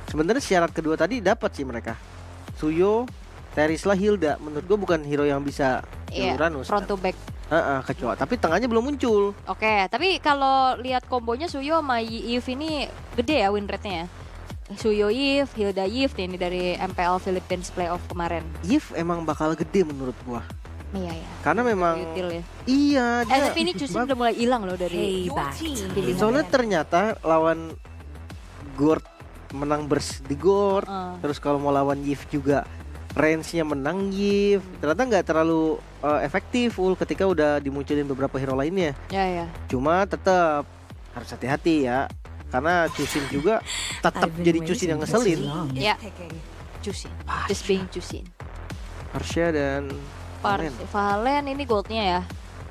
Sebenarnya syarat kedua tadi dapat sih mereka. Suyo, Terisla, Hilda. Menurut gua bukan hero yang bisa kill iya. Uranus. Front to back. Kecuali tapi tengahnya belum muncul. Oke, tapi kalau lihat kombonya Suyo sama Yves ini gede ya win rate-nya ya. Suyo Yves, Hilda Yves nih, ini dari MPL Philippines playoff kemarin. Yves emang bakal gede menurut gua. Iya ya. Karena memang Util ya. iya dia. Tapi ini Chusin udah mulai hilang loh dari pilihan. Soalnya ternyata lawan Gord menang di Gord. Terus kalau mau lawan Yves juga range-nya menang Yves. Ternyata nggak terlalu efektif ketika udah dimunculin beberapa hero lainnya. Ya ya. Cuma tetap harus hati-hati ya. Karena Chusin juga tetap jadi Chusin yang ngeselin. Ya. Chusin. Just being Chusin. Parsha dan Valen. Valen ini goldnya ya.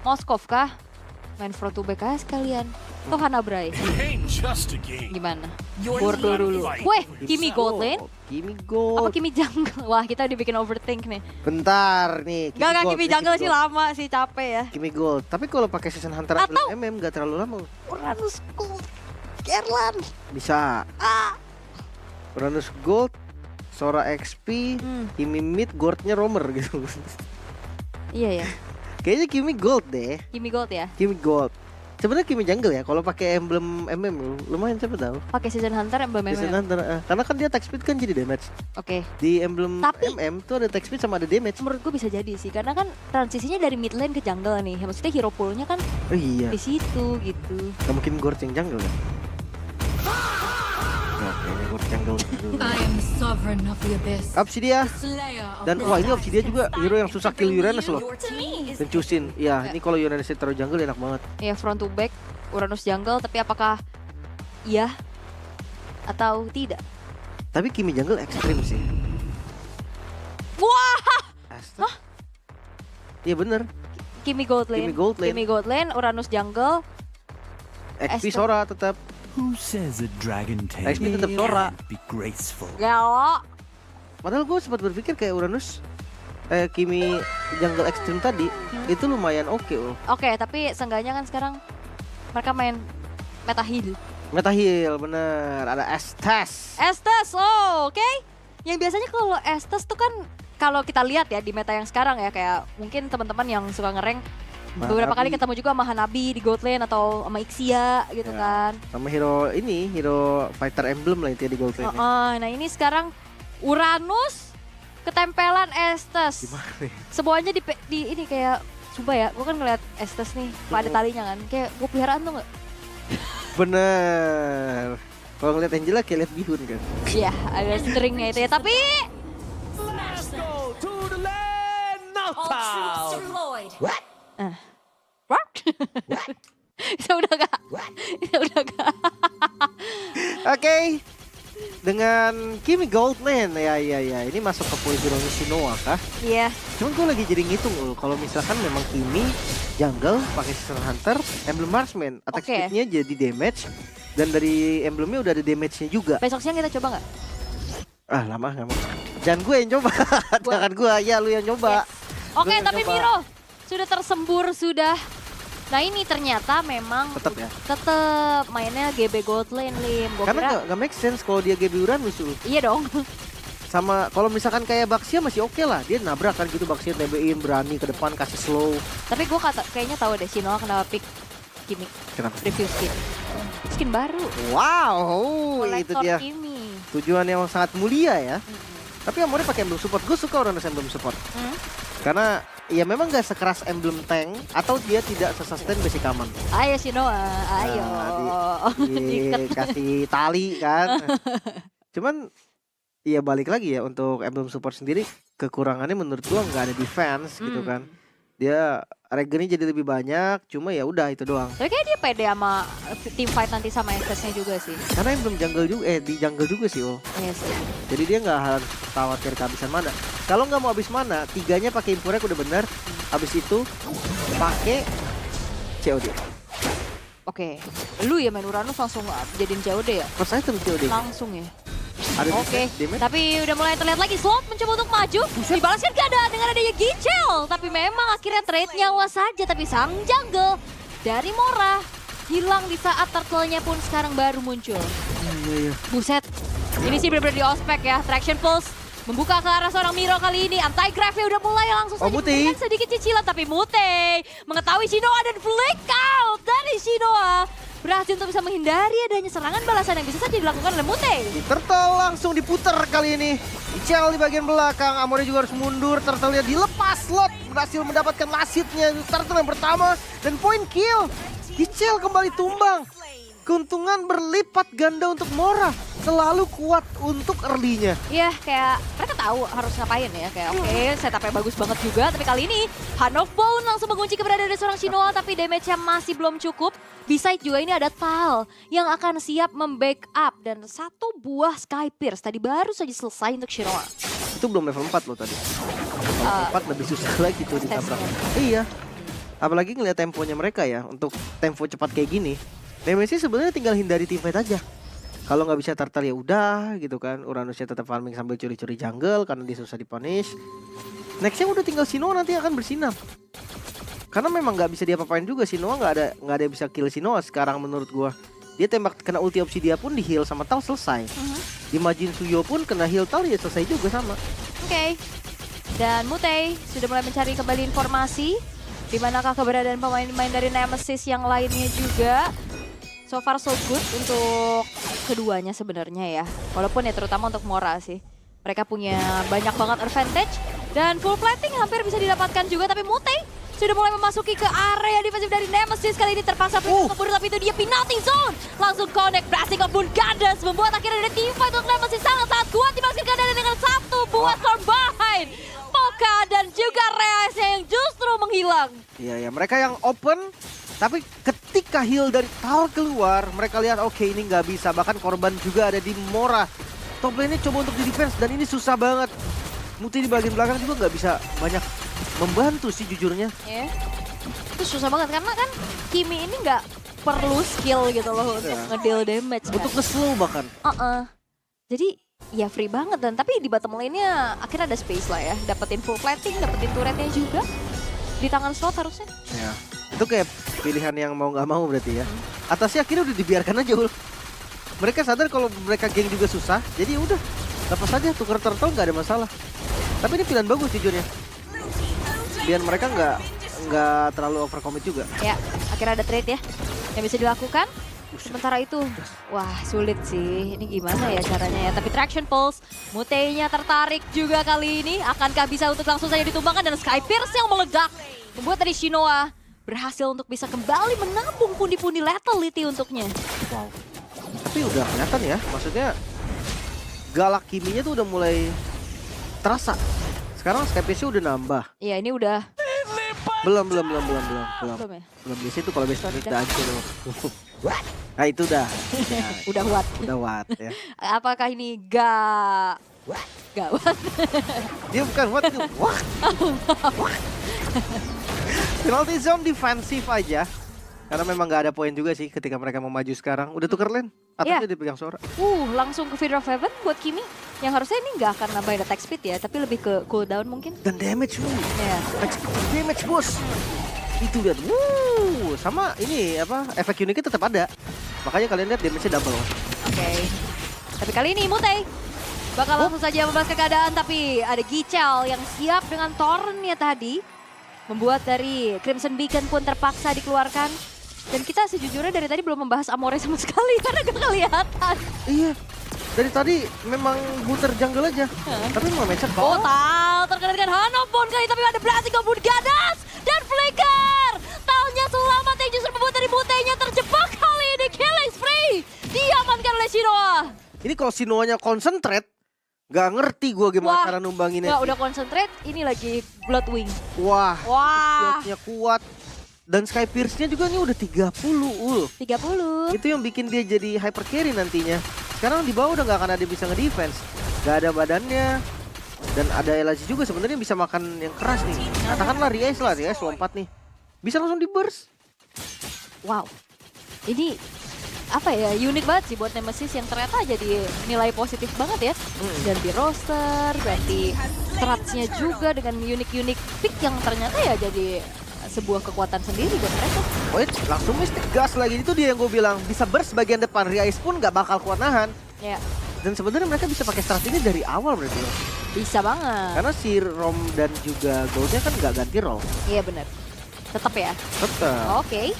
Moskov kah? Main front to back aja sekalian. Tuh Hanabrai. Gimana? Bordo dulu. Weh, Kimi gold lane? Kimi Apa Gold. Kimi jungle? Wah, kita dibikin overthink nih. Bentar nih. Gak, Gold, Kimi nih, jungle Kimi sih Gold. lama sih, capek ya. Kimi Gold. Tapi kalau pakai season hunter Atau- MM nggak terlalu lama. Uranus gold. Kerlan. Bisa. Uranus Gold, Sora XP, Kimi Mid, Goldnya Romer gitu. Iya ya. Kayaknya Kimi Gold deh. Kimi gold ya. Kimi Gold. Sebenarnya Kimi Jungle ya. Kalau pakai emblem MM lumayan siapa tahu. Pakai season hunter emblem Season MM. hunter, karena kan dia attack speed kan jadi damage. Oke. Di emblem Tapi- MM tuh ada attack speed sama ada damage. Menurut gue bisa jadi sih, karena kan transisinya dari mid lane ke jungle nih. Maksudnya hero poolnya kan Oh iya. di situ gitu. Gak mungkin Gord yang jungle kan? Ya, kayaknya Gord jungle dulu. I am the sovereign of the abyss. Obsidia. Slayer of Dan wah ini Obsidia juga hero yang susah kill Uranus loh. Dan Chusin. Ya, ini kalau Uranus taruh jungle enak banget. Ya front to back Uranus jungle, tapi apakah iya atau tidak? Tapi Kimi jungle ekstrim sih. Wah, Astaga. Iya bener. Kimi gold lane. Kimi gold lane. Kimi gold lane, Uranus jungle. XP Astaga. Sora tetap. Who says a dragon tail XP tetap Sora. can't be graceful? Gelo. Padahal gue sempat berpikir kayak Uranus Kimi jungle ekstrim tadi itu lumayan oke loh. Oke, tapi seenggaknya kan sekarang mereka main meta heal. Meta heal bener. Ada Estes. Estes, oh, oke. Yang biasanya kalau Estes tuh kan kalau kita lihat ya di meta yang sekarang ya kayak mungkin teman-teman yang suka ngereng beberapa kali ketemu juga sama Hanabi di Gold Lane atau sama Ixia gitu Ya. kan. Sama hero fighter emblem lah intinya di Gold Lane. Nah ini sekarang Uranus ketempelan Estes. Gimana nih? Semuanya di ini kayak sumpah ya, gue kan ngeliat Estes nih, ada talinya kan, kayak gue peliharaan tuh gak? Bener. Kalau ngeliat Angela kayak liat bihun kan. Iya, ada stringnya itu ya, tapi what? Itu udah gak? Itu udah gak? Oke. Dengan Kimi Gold Lane ya ini masuk ke pool hero Shinoa kah? Iya, Cuman gue lagi jadi ngitung kalau misalkan memang Kimi jungle pakai Season Hunter, Emblem Marksman, attack Oke. speed-nya jadi damage dan dari emblemnya udah ada damage-nya juga. besok siang kita coba gak? Ah lama nggak mau. Jangan gue yang coba, jangan gue, ya lu yang coba. Oke, Gua yang tapi coba. Miro sudah tersembur, sudah. Nah ini ternyata memang Tetep ya? tetep mainnya GB Gold Lane, Lim. Gua Karena kira, nggak make sense kalau dia GB Uranus dulu. iya dong. Sama kalau misalkan kayak Baxia masih oke lah, dia nabrak kan gitu, Baxia TB-in berani ke depan kasih slow. Tapi gue kayaknya tahu deh Shinoa kenapa pick Kimi. Kenapa? Review skin. Skin baru. Wow, itu Kolektor dia Kimi. tujuan yang sangat mulia ya. Tapi Amore pakai emblem support, gue suka Uranus emblem support. Karena ya memang gak sekeras emblem tank atau dia tidak sesustain basic aman. Ayo Shinoa, ayo. Dikasih tali kan. Cuman ya balik lagi ya untuk emblem support sendiri kekurangannya menurut gua nggak ada defense gitu kan. Dia regennya jadi lebih banyak, cuma ya udah itu doang. Tapi kayak dia pede sama team fight nanti sama Estes-nya juga sih. Karena emblem jungle juga di jungle juga sih Iya sih. Jadi dia nggak harus khawatir kehabisan mana. Kalau nggak mau habis mana, tiganya pakai Impurek udah bener. Habis itu pakai COD. Oke. Lu ya main Uranus langsung jadiin COD ya? First item COD. Langsung ya? Ada Oke, damage. tapi udah mulai terlihat lagi Slot mencoba untuk maju. Dibalaskan gak ada dengan adanya Ginchel. Tapi memang akhirnya trade nyawa saja. Tapi sang jungle dari Mora hilang di saat turtle-nya pun sekarang baru muncul. Iya. Buset, ini sih benar-benar di ospek ya. Traction Pulse membuka ke arah seorang Miro kali ini. Anti-Grave udah mulai langsung saja Mute. memberikan sedikit cicilan. Tapi Mute mengetahui Shinoa dan flick out dari Shinoa. Berhasil untuk bisa menghindari adanya serangan balasan yang bisa saja dilakukan oleh Mute. Turtle langsung diputer kali ini. Ichel di bagian belakang, Amore juga harus mundur. Turtle-nya dilepas, Slot berhasil mendapatkan lasitnya. Turtle yang pertama dan point kill. Ichel kembali tumbang. Keuntungan berlipat ganda untuk Mora. Selalu kuat untuk early-nya. Iya, kayak mereka tahu harus ngapain ya. Kayak oke, setupnya bagus banget juga. Tapi kali ini, Hand of Bone langsung mengunci keberadaan dari seorang Shinoa. Tapi damage-nya masih belum cukup. Beside juga ini ada Tal yang akan siap membackup. Dan satu buah Sky Pierce tadi baru saja selesai untuk Shinoa. Itu belum level 4 loh tadi. Level 4 lebih susah lagi tuh ditabrak. Iya. Apalagi ngeliat temponya mereka ya. Untuk tempo cepat kayak gini. Damage-nya sebenarnya tinggal hindari teamfight aja. Kalau nggak bisa Turtle ya udah gitu kan. Uranusnya tetap farming sambil curi-curi jungle karena dia susah dipunish. Nextnya udah tinggal Shinoa nanti akan bersinar. Karena memang nggak bisa diapa-apain juga. Shinoa nggak ada yang bisa kill Shinoa sekarang menurut gua. Dia tembak kena ulti Obsidia pun di heal sama Tal selesai. Dimajuin Suyo pun kena heal Tal ya selesai juga sama. Oke. Dan Mute sudah mulai mencari kembali informasi. Di manakah keberadaan pemain-pemain dari Nemesis yang lainnya juga. So far so good untuk keduanya sebenarnya ya. Walaupun ya terutama untuk Mora sih. Mereka punya banyak banget advantage. Dan full plating hampir bisa didapatkan juga. Tapi Mute sudah mulai memasuki ke area defensif dari Nemesis. Kali ini terpaksa kabur, tapi itu dia penalty zone. Langsung connect, blasting of Bungadas. Membuat akhirnya ada teamfight untuk Nemesis sangat-sangat kuat. Dimasukkan dari dengan satu buat Combine. Poka dan juga Reis yang justru menghilang. Iya ya, mereka yang open. Tapi ketika heal dari Tal keluar, mereka lihat oke, ini nggak bisa. Bahkan korban juga ada di Mora. Top lane-nya coba untuk di defense dan ini susah banget. Muti di bagian belakang juga nggak bisa banyak membantu sih jujurnya. Ya, itu susah banget karena kan Kimi ini nggak perlu skill gitu loh untuk ngedeal damage kan. Untuk nge-slow bahkan. Jadi ya free banget dan tapi di bottom lane-nya akhirnya ada space lah ya. Dapetin full plating, dapetin turretnya juga. Di tangan Slot harusnya. Ya, itu kayak pilihan yang mau nggak mau berarti ya. Atasnya akhirnya udah dibiarkan aja Ul. Mereka sadar kalau mereka geng juga susah, jadi udah Lepas aja tuker turtle nggak ada masalah. Tapi ini pilihan bagus jujur ya. Biar mereka nggak terlalu overcommit juga. Ya, akhirnya ada trade ya yang bisa dilakukan. Sementara itu, wah sulit sih. Ini gimana ya caranya ya? Tapi Traction Pulse, Muteinya tertarik juga kali ini. Akankah bisa untuk langsung saja ditumbangkan dan Sky Pierce yang meledak membuat dari Shinoa berhasil untuk bisa kembali menabung pundi-pundi lethality untuknya. Wow. Tapi udah kelihatan ya, maksudnya galak kiminya tuh udah mulai terasa. Sekarang Sky Pierce-nya udah nambah. Iya, ini udah Belum belum ya? Belum biasa itu kalau biasa udah hancur. Nah itu udah. Udah what? Udah what ya. Apakah ini gak what? Dia bukan what itu. Wah. Penalty zone defensif aja. Karena memang nggak ada poin juga sih ketika mereka mau maju sekarang. Udah tuker lane, atasnya dipegang Sora. Langsung ke Fear of Heaven buat Kimi. Yang harusnya ini nggak akan nambahin attack speed ya, tapi lebih ke cooldown mungkin. Dan damage nih. Iya. Attack speed, damage bos. Itu lihat, sama ini apa efek uniknya tetap ada. Makanya kalian lihat damage-nya double. Oke. Tapi kali ini Mutei bakal langsung saja membahas keadaan, tapi ada Gichel yang siap dengan Torrent-nya tadi. Membuat dari Crimson Beacon pun terpaksa dikeluarkan. Dan kita sejujurnya dari tadi belum membahas Amore sama sekali karena gak kelihatan. Iya. Dari tadi memang muter jungle aja. Tapi mau match up. Total terkena dengan Hanobon kali, tapi ada Blazing of Gadas dan Flicker. Talnya selamat yang justru membuat dari Muteinya terjebak kali ini. Killing spree diamankan oleh Shinoa. Ini kalau Shinoa-nya concentrate, gak ngerti gue gimana cara numbanginnya. Udah concentrate, ini lagi Bloodwing. Wah. Wah. Shotnya kuat. Dan Sky Pierce-nya juga ini udah 30 ul. 30. Itu yang bikin dia jadi hyper carry nantinya. Sekarang di bawah udah gak akan ada bisa nge-defense. Gak ada badannya. Dan ada Elazi juga sebenarnya bisa makan yang keras nih. Katakanlah Rice lompat nih. Bisa langsung di burst. Wow. Ini apa ya, unik banget sih buat Nemesis yang ternyata jadi nilai positif banget ya. Ganti roster, ganti strats-nya juga dengan unik-unik pick yang ternyata ya jadi sebuah kekuatan sendiri buat mereka. Wait, langsung Mystic gas lagi. Itu dia yang gue bilang. Bisa burst bagian depan. Rice pun gak bakal kuat nahan. Ya. Dan sebenarnya mereka bisa pakai strategi dari awal berarti. Bisa banget. Karena si Rom dan juga Goldnya kan gak ganti role. Iya benar. Tetap ya. Tetap. Oke.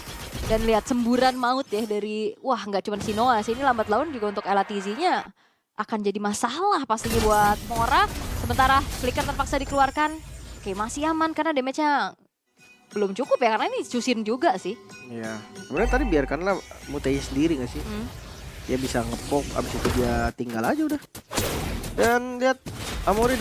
Dan lihat semburan maut ya dari, wah nggak cuma Shinoa sih, ini lambat laun juga untuk LATZ-nya akan jadi masalah pastinya buat Mora. Sementara Flicker terpaksa dikeluarkan. Oke, masih aman karena damage-nya belum cukup ya, karena ini Chusin juga sih. Iya. Sebenarnya tadi biarkanlah Mutei sendiri gak sih? Dia bisa ngepok, abis itu dia tinggal aja udah. Dan lihat Amore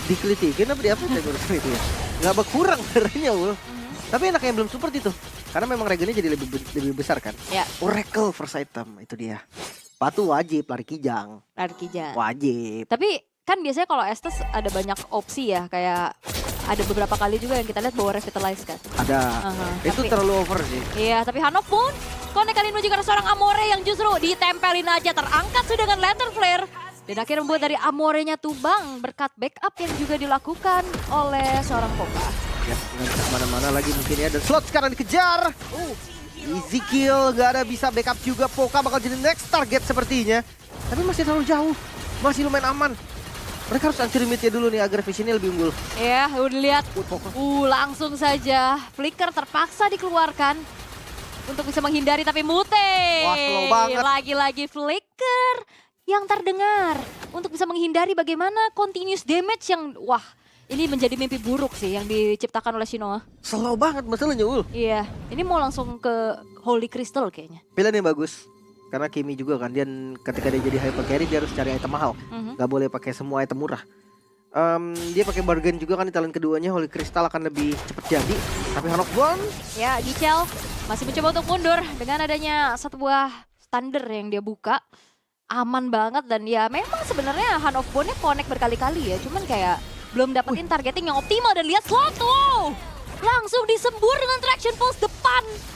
dikelitikin apa apa itu ya? Nggak berkurang darahnya ul. Tapi enaknya belum support itu. Karena memang regennya jadi lebih besar kan. Ya. Oracle first item itu dia. Patu wajib lari kijang. Lari kijang. Wajib. Tapi kan biasanya kalau Estes ada banyak opsi ya, kayak ada beberapa kali juga yang kita lihat bawa Revitalize kan. Ada. Itu tapi, terlalu over sih. Iya, tapi Hanok pun connect kali menuju ke seorang Amore yang justru ditempelin aja, terangkat sudah dengan Lantern Flare. Dan akhirnya membuat dari Amorenya tumbang berkat backup yang juga dilakukan oleh seorang Poka. Ya, nggak bisa kemana-mana lagi mungkin ya. Dan slot sekarang dikejar. Easy kill, gak ada bisa backup juga. Poka bakal jadi next target sepertinya. Tapi masih terlalu jauh. Masih lumayan aman. Mereka harus hancurin midnya dulu nih agar visionnya lebih unggul. Ya, udah lihat. Langsung saja Flicker terpaksa dikeluarkan untuk bisa menghindari, tapi Mutei. Wah, slow banget. Lagi-lagi Flicker yang terdengar untuk bisa menghindari bagaimana continuous damage yang ini menjadi mimpi buruk sih yang diciptakan oleh Shinoa. Slow banget masalahnya ul. Iya, ini mau langsung ke Holy Crystal kayaknya. Pilihan yang bagus. Karena Kimi juga kan, dia ketika dia jadi hyper carry dia harus cari item mahal. Gak boleh pakai semua item murah. Dia pakai bargain juga kan di talent keduanya. Holy Crystal akan lebih cepat jadi. Tapi Hanokbon, ya Gichel masih mencoba untuk mundur dengan adanya satu buah thunder yang dia buka. Aman banget, dan ya memang sebenarnya Hanokbonnya connect berkali-kali ya. Cuman kayak belum dapetin targeting yang optimal. Dan lihat slot, langsung disembur dengan Traction Pulse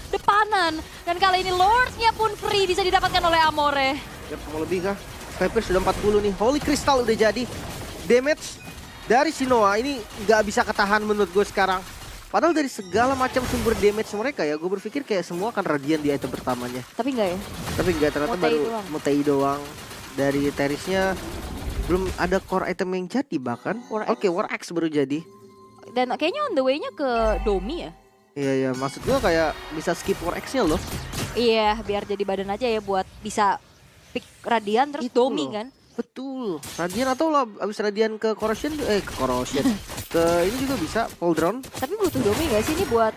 depanan. Dan kali ini Lord-nya pun free bisa didapatkan oleh Amore. ya mau lebih kah? Viper sudah 40 nih. Holy Crystal udah jadi. Damage dari Shinoa ini nggak bisa ketahan menurut gue sekarang. Padahal dari segala macam sumber damage mereka ya, gue berpikir kayak semua akan radian di item pertamanya. Tapi enggak ya? Tapi enggak, ternyata Mutei baru doang. Mutei doang. dari Terisnya belum ada core item yang jadi bahkan. War Axe. Oke, War Axe baru jadi. Dan kayaknya on the way-nya ke Domi ya. Iya, maksud gua kayak bisa skip War Axe-nya loh. Iya, biar jadi badan aja ya buat bisa pick Radiant terus Itu Domi loh. kan. Betul. Radiant atau lah abis Radiant ke Corrosion, ke Corrosion. Ke ini juga bisa, Fall Drone. Tapi butuh Domi gak sih ini buat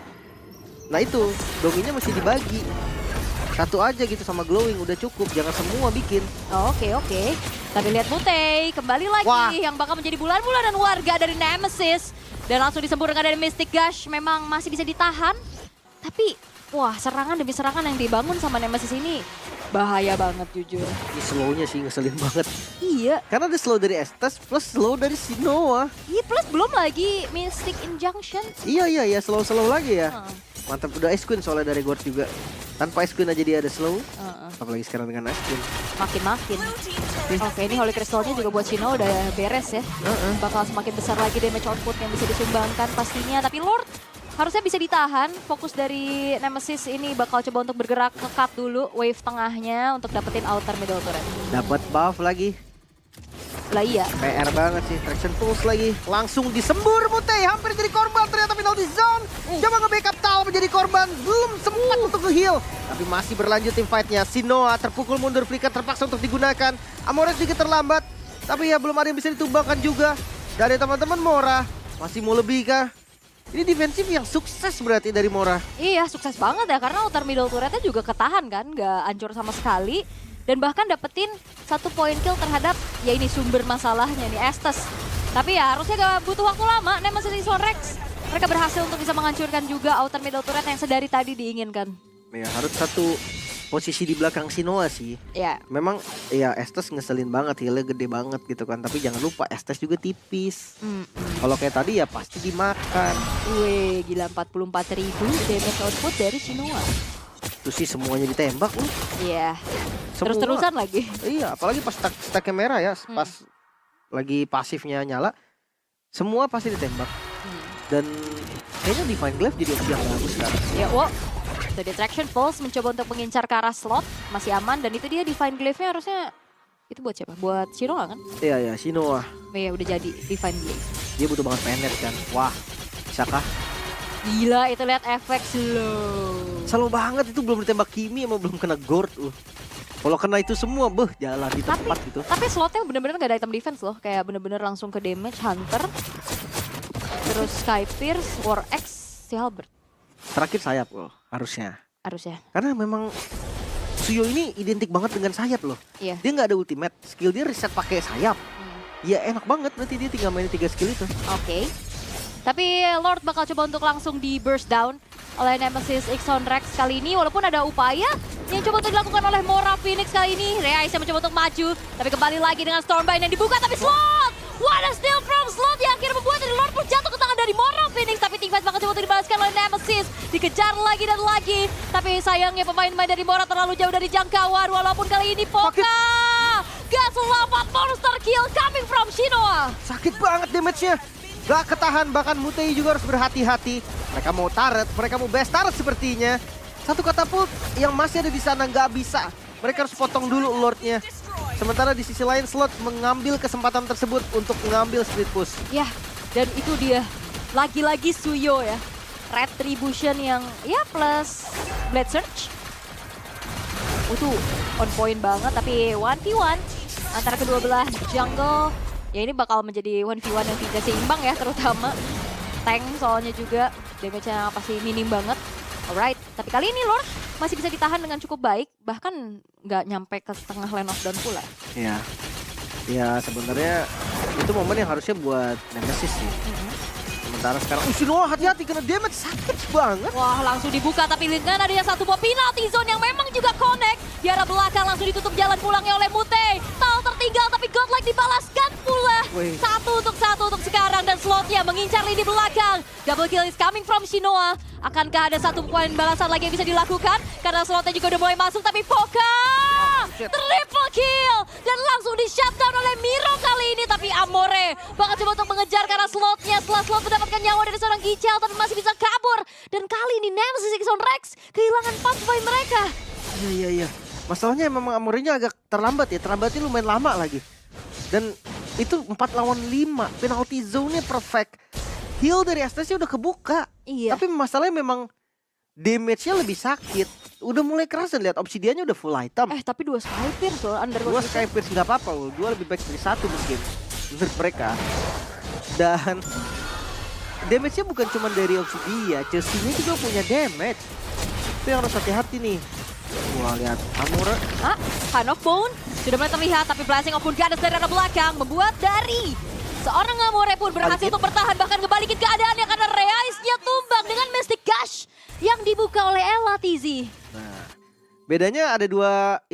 Nah itu, dominya mesti dibagi. Satu aja gitu sama glowing udah cukup, jangan semua bikin. Oke. Tapi lihat Mutei kembali lagi Wah. yang bakal menjadi bulan-bulanan warga dari Nemesis. Dan langsung disembur dengan dari Mystic Gush. Memang masih bisa ditahan. Tapi wah, serangan demi serangan yang dibangun sama Nemesis ini bahaya banget jujur. Ini slownya sih ngeselin banget. Iya, Karena ada slow dari Estes plus slow dari Sinoa. iya plus belum lagi Mystic Injunction. Iya, slow-slow lagi ya. Heeh, Mantap, udah Ice Queen soalnya dari Gord juga. Tanpa Ice Queen aja dia ada slow. heeh. Apalagi sekarang dengan Ice Queen. Makin-makin. Oke, ini Holy Crystalnya juga buat Shino udah beres ya. Bakal semakin besar lagi damage output yang bisa disumbangkan pastinya. Tapi Lord harusnya bisa ditahan. Fokus dari Nemesis ini bakal coba untuk bergerak ke cut dulu wave tengahnya untuk dapetin outer middle turret. Dapat buff lagi. Lah iya, PR banget sih, traction pulse lagi. Langsung disembur Mutei, hampir jadi korban. Ternyata final di zone. Coba nge-backup Tal menjadi korban. Belum sempat untuk nge-heal. Tapi masih berlanjut tim fight-nya. Sinoa terpukul mundur, flicker terpaksa untuk digunakan. Amores sedikit terlambat. Tapi ya belum ada yang bisa ditumbangkan juga. Dari teman-teman Mora. Masih mau lebih kah? Ini defensif yang sukses berarti dari Mora. iya sukses banget ya karena outer middle turretnya juga ketahan kan, nggak hancur sama sekali. Dan bahkan dapetin 1 point kill terhadap ya ini sumber masalahnya nih Estes. Tapi ya harusnya gak butuh waktu lama, Nemesis Ixon Rex. Mereka berhasil untuk bisa menghancurkan juga outer middle turret yang sedari tadi diinginkan. Ya harus satu posisi di belakang Sinoa sih. Ya, Memang ya Estes ngeselin banget, healnya gede banget gitu kan. Tapi jangan lupa Estes juga tipis. Kalau kayak tadi ya pasti dimakan. wih gila 44.000 damage output dari Shinoa. Terus sih semuanya ditembak loh. Iya, Semua. terus-terusan lagi. Iya, apalagi pas stacknya merah ya, pas lagi pasifnya nyala, semua pasti ditembak. Dan kayaknya Divine Glaive jadi opsi yang bagus sekarang. Ya, wow. The Detraction Pulse mencoba untuk mengincar ke arah slot, masih aman. Dan itu dia Divine Glaive-nya harusnya, itu buat siapa? Buat Shinoa kan? Iya, Sinoa. Ya udah jadi Divine Glaive. Dia butuh banget penet kan. Wah, bisakah? Gila, itu lihat efek slow. Selalu banget itu belum ditembak Kimi sama belum kena Gord. Kalau kena itu semua, jalan di tempat gitu. Tapi slotnya bener-bener gak ada item defense loh. Kayak bener-bener langsung ke damage, Hunter. Terus Sky Pierce, War Axe, si Halberd. Terakhir sayap loh, harusnya. Harusnya. Karena memang Suyo ini identik banget dengan sayap loh. Iya. Dia nggak ada ultimate, skill dia reset pakai sayap. Ya enak banget, nanti dia tinggal mainin 3 skill itu. Oke. Tapi Lord bakal coba untuk langsung di burst down oleh Nemesis Ixon Rex kali ini. Walaupun ada upaya yang coba untuk dilakukan oleh Mora Phoenix kali ini. Reaiza mencoba untuk maju. Tapi kembali lagi dengan Stormbind yang dibuka. Tapi Slot! What a steal from Slot yang akhirnya membuat dari Lord pun jatuh ke tangan dari Mora Phoenix. Tapi teamfight bakal coba untuk dibalaskan oleh Nemesis. Dikejar lagi dan lagi. Tapi sayangnya pemain-pemain dari Mora terlalu jauh dari jangkauan. Walaupun kali ini Poka gak selamat, monster kill coming from Shinoa. Sakit banget damage-nya. Gak ketahan, bahkan Mutei juga harus berhati-hati. Mereka mau turret, mereka mau best turret sepertinya. Satu katapult yang masih ada di sana nggak bisa. Mereka harus potong dulu Lordnya. Sementara di sisi lain Slot mengambil kesempatan tersebut untuk mengambil split push. Ya, dan itu dia. Lagi-lagi Suyo ya. Retribution yang ya plus Blade Surge. Itu on point banget, tapi 1v1 antara kedua belah jungle. Ya ini bakal menjadi 1v1 yang tidak seimbang ya, terutama tank soalnya juga damage-nya pasti minim banget. Alright, tapi kali ini Lord masih bisa ditahan dengan cukup baik, bahkan nggak nyampe ke setengah lane of down pula. Ya, ya sebenarnya itu momen yang harusnya buat Nemesis sih. Sementara sekarang Shinoa hati-hati kena damage, sakit banget. Wah, langsung dibuka tapi dengan adanya satu buah penalty zone yang memang juga connect. Di arah belakang langsung ditutup jalan pulangnya oleh Mutei. Tal tertinggal tapi Godlike dibalaskan pula. Wih. Satu untuk sekarang dan Slotnya mengincar lini belakang. Double kill is coming from Shinoa. Akankah ada satu poin balasan lagi yang bisa dilakukan? Karena Slotnya juga udah mulai masuk tapi Poka! Triple kill! Dan langsung di shutdown oleh Miro kali ini. Tapi Amore bakal coba untuk mengejar karena Slotnya. Setelah Slot mendapatkan nyawa dari seorang Gichel tapi masih bisa kabur. Dan kali ini Nemesis Ixon Rex kehilangan 4 poin mereka. Iya. Masalahnya memang Amorenya agak terlambat ya. Terlambatnya lumayan lama lagi. Dan itu 4 lawan 5. Penalty zone-nya perfect. Heal dari Astasnya udah kebuka. Iya. Tapi masalahnya memang damage-nya lebih sakit. Udah mulai kerasa lihat Obsidiannya udah full item. Tapi 2 Skypierce loh, Underworld 2 itu. Skypierce nggak apa-apa loh. 2 lebih baik dari 1 mungkin menurut mereka. Dan damage-nya bukan cuma dari Obsidian, Chelsea-nya juga punya damage. Itu yang harus hati-hati nih. Wah, lihat Amore. Hand of Bone sudah mulai terlihat, tapi Blessing of Moon Goddess dari arah belakang membuat dari seorang Amore pun berhasil untuk bertahan, bahkan ngebalikin keadaannya karena Reis-nya tumbang dengan Mystic Gush yang dibuka oleh Ella TZ. Nah, bedanya ada 2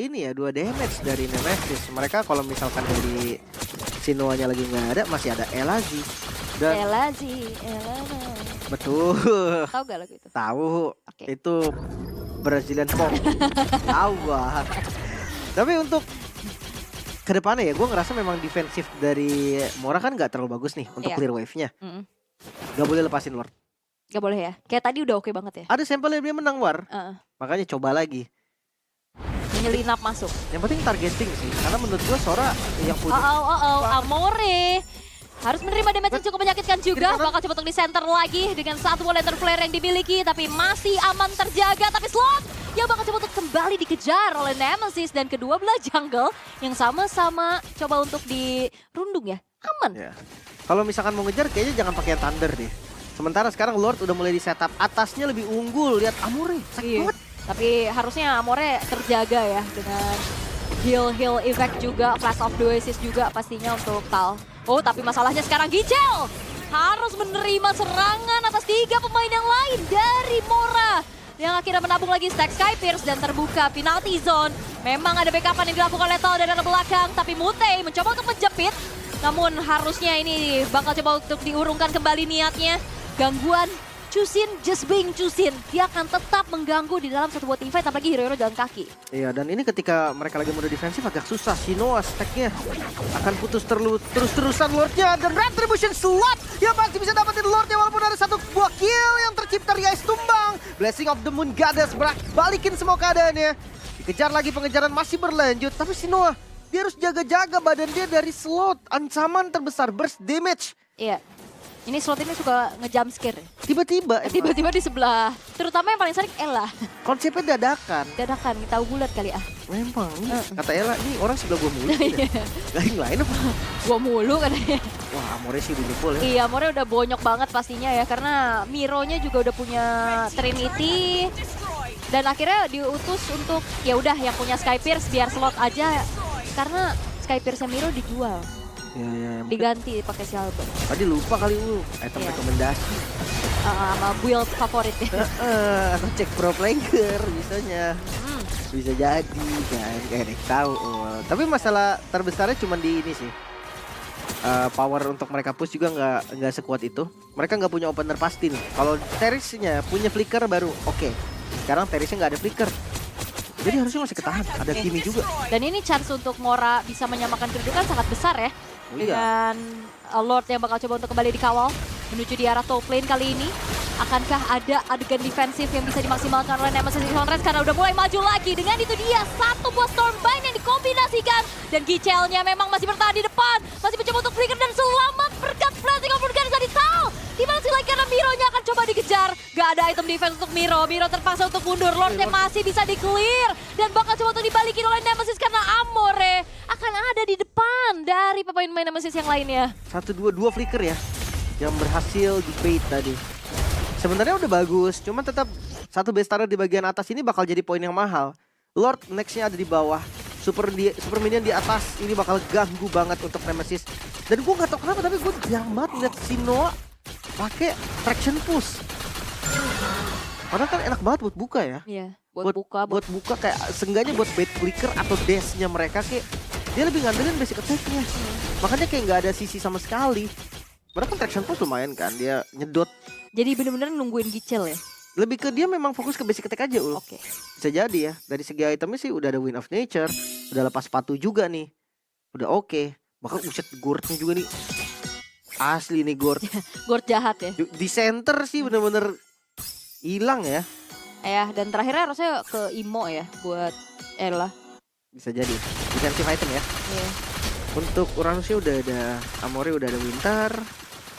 damage dari Nemesis. Mereka kalau misalkan dari Sinoa-nya lagi nggak ada, masih ada Elazi. Dan Elazi. betul. Tahu gak lagu itu? Tahu. Oke. Itu Brazilian pop. Tahu gua. Tapi untuk kedepannya ya, gue ngerasa memang defensif dari Mora kan nggak terlalu bagus nih untuk Iya. clear wave-nya. Mm-mm. Gak boleh lepasin Lord. Gak boleh ya? Kayak tadi udah oke banget ya? Ada sampelnya dia menang War. Makanya coba lagi. Menyelinap masuk. Yang penting targeting sih. Karena menurut gue Sora yang punya. Amore harus menerima damage yang cukup menyakitkan juga. Kiri kanan. Bakal coba untuk di center lagi dengan satu lantern flare yang dimiliki, tapi masih aman terjaga. Tapi Slot yang bakal coba untuk kembali dikejar oleh Nemesis, dan kedua belah jungle yang sama-sama coba untuk dirundung ya. Aman. Ya. Kalau misalkan mau ngejar kayaknya jangan pakai Thunder deh. Sementara sekarang Lord udah mulai di setup, atasnya lebih unggul. Lihat Amore, sakit Iya. banget. Tapi harusnya Amore terjaga ya dengan heal effect juga, flash of the Oasis juga pastinya untuk Tal. Oh, tapi masalahnya sekarang Gichel harus menerima serangan atas 3 pemain yang lain dari Mora yang akhirnya menabung lagi stack Skypierce dan terbuka penalty zone. Memang ada backupan yang dilakukan oleh Tal dari arah belakang, tapi Mutei mencoba untuk menjepit. Namun harusnya ini bakal coba untuk diurungkan kembali niatnya. Gangguan Chusin, just being Chusin, dia akan tetap mengganggu di dalam satu buat teamfight, apalagi hero-hero jalan kaki. Iya, dan ini ketika mereka lagi mode defensif agak susah. Shinoa stacknya akan putus terus-terusan Lordnya. Dan Retribution Slot yang pasti bisa dapetin Lordnya walaupun ada satu buah kill yang tercipta dari Ice tumbang. Blessing of the Moon Goddess balikin semua keadaannya. Dikejar lagi, pengejaran masih berlanjut. Tapi Shinoa, dia harus jaga-jaga badan dia dari Slot. Ancaman terbesar, burst damage. Iya. Ini Slot ini suka nge-jump scare. Tiba-tiba Tiba-tiba di sebelah, terutama yang paling sering Ella. konsepnya dadakan. Dadakan, tahu bulat kali ah. Memang, kata Ella, ini orang sebelah gua mulu. Gak yang lain apa? Gua mulu katanya. Wah, Amore sih binipul ya. Iya, Amore udah bonyok banget pastinya ya, karena Miro-nya juga udah punya Trinity. Dan akhirnya diutus untuk, ya udah yang punya Skypierce biar Slot aja. Karena Skypierce Miro dijual, Ya, diganti pakai Silver. tadi lupa kali item Iya. rekomendasi. Sama build favorit ya. Atau cek pro player bisanya. Bisa jadi kan, kayak ada yang tahu. Tapi masalah terbesarnya cuma di ini sih. Power untuk mereka push juga nggak sekuat itu. Mereka nggak punya opener pasti nih. Kalau Terisnya punya flicker baru oke. Sekarang Terisnya nggak ada flicker. Jadi harusnya masih ketahan. Ada Kimi juga. Dan ini chance untuk Mora bisa menyamakan kedudukan sangat besar ya. Oh iya. Dengan Lord yang bakal coba untuk kembali dikawal menuju di arah top lane kali ini. Akankah ada adegan defensif yang bisa dimaksimalkan oleh Nemesis Sunrise karena udah mulai maju lagi. Dengan itu dia satu buah Stormbind yang dikombinasikan. Dan Gichelnya memang masih bertahan di depan. Masih mencoba untuk flicker dan selamat berkat Blessing of Murgan dari Tal. Dimana sih lagi karena Miro-nya akan coba dikejar. Gak ada item defense untuk Miro. Miro terpaksa untuk mundur. Lordnya masih bisa di-clear. Dan bakal coba untuk dibalikin oleh Nemesis karena Amore akan ada di depan dari pemain-pemain Nemesis yang lainnya. 1-2 flicker ya. Yang berhasil di bait tadi. Sebenarnya udah bagus, cuman tetap satu base turret di bagian atas ini bakal jadi poin yang mahal. Lord next-nya ada di bawah, super minion di atas, ini bakal ganggu banget untuk Nemesis. Dan gue gak tau kenapa, tapi gue jarang banget lihat Sinoa pakai traction push. Padahal kan enak banget buat buka ya. Iya, buat buka. Buat buka kayak seenggaknya buat bait flicker atau dash-nya mereka kayak dia lebih ngandelin basic attack-nya. Makanya kayak nggak ada sisi sama sekali. Padahal kan traction push lumayan kan, dia nyedot. Jadi bener-bener nungguin Gichel ya? Lebih ke dia memang fokus ke basic attack aja, Oke. Bisa jadi ya. Dari segi itemnya sih udah ada Wind of Nature, udah lepas sepatu juga nih. Udah oke. Bahkan uset Gordnya juga nih. Asli nih Gord. Gord jahat ya? Di center sih bener-bener hilang ya. Dan terakhirnya harusnya ke Imo ya buat Ella. Bisa jadi. Defensive item ya. Iya. Untuk Uranusnya udah ada Amore, udah ada Winter.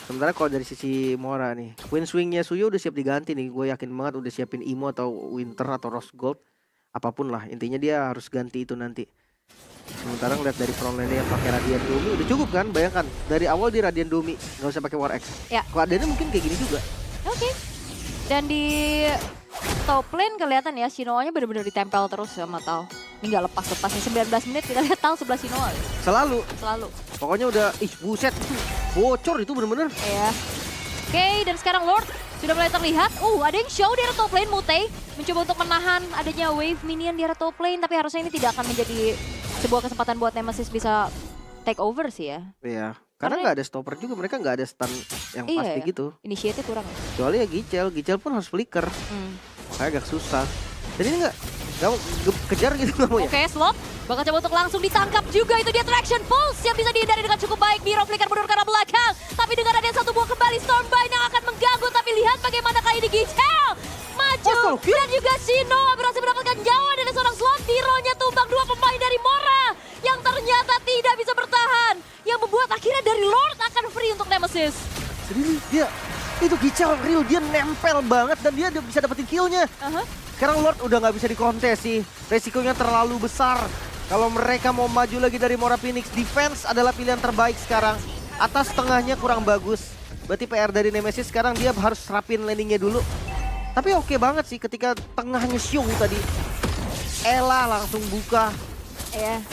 Sementara kalau dari sisi Mora nih, Queen Swing-nya Suyo udah siap diganti nih. Gue yakin banget udah siapin Imo atau Winter atau Rose Gold. Apapun lah, intinya dia harus ganti itu nanti. Sementara ngeliat dari front line yang pakai Radiant Domi udah cukup kan? Bayangkan dari awal di Radiant Domi nggak usah pakai War X. Ya. Keadaannya mungkin kayak gini juga. Oke. Dan di top lane kelihatan ya Shinoa-nya benar-benar ditempel terus sama Tao. Ini nggak lepas-lepas nih 19 menit kita lihat Tao sebelah Shinoa. Selalu. Pokoknya udah buset bocor itu bener-bener. Ya. Oke, dan sekarang Lord sudah mulai terlihat. Ada yang show di area top lane. Mutei mencoba untuk menahan adanya wave minion di area top lane, tapi harusnya ini tidak akan menjadi sebuah kesempatan buat Nemesis bisa take over sih ya. Iya. Karena nggak ada stopper juga, mereka nggak ada stun yang pasti ya. gitu. Initiative kurang ya. Kecuali ya Gicel pun harus flicker. Kayak agak susah. Jadi ini nggak kejar gitu nggak mau ya? Oke, Slot bakal coba untuk langsung ditangkap juga. Itu dia Traction Pulse yang bisa dihindari dengan cukup baik. Miro flicker mundur ke arah belakang. Tapi dengan ada satu buah kembali Stormbind yang akan mengganggu. Tapi lihat bagaimana kali ini Gicel maju. Dan juga Shinoa berhasil mendapatkan nyawa dari seorang Slot. Miro-nya tumbang dua pemain dari Mora yang ternyata tidak bisa bertahan. Yang membuat akhirnya dari Lord akan free untuk Nemesis. Jadi dia itu Gicel real, dia nempel banget dan dia bisa dapetin killnya. Sekarang Lord udah nggak bisa dikontes sih, resikonya terlalu besar. Kalau mereka mau maju lagi dari Mora Phoenix, defense adalah pilihan terbaik sekarang. Atas tengahnya kurang bagus, berarti PR dari Nemesis sekarang dia harus rapin landingnya dulu. Tapi oke banget sih ketika tengahnya Xiong tadi. Ella langsung buka. Iya.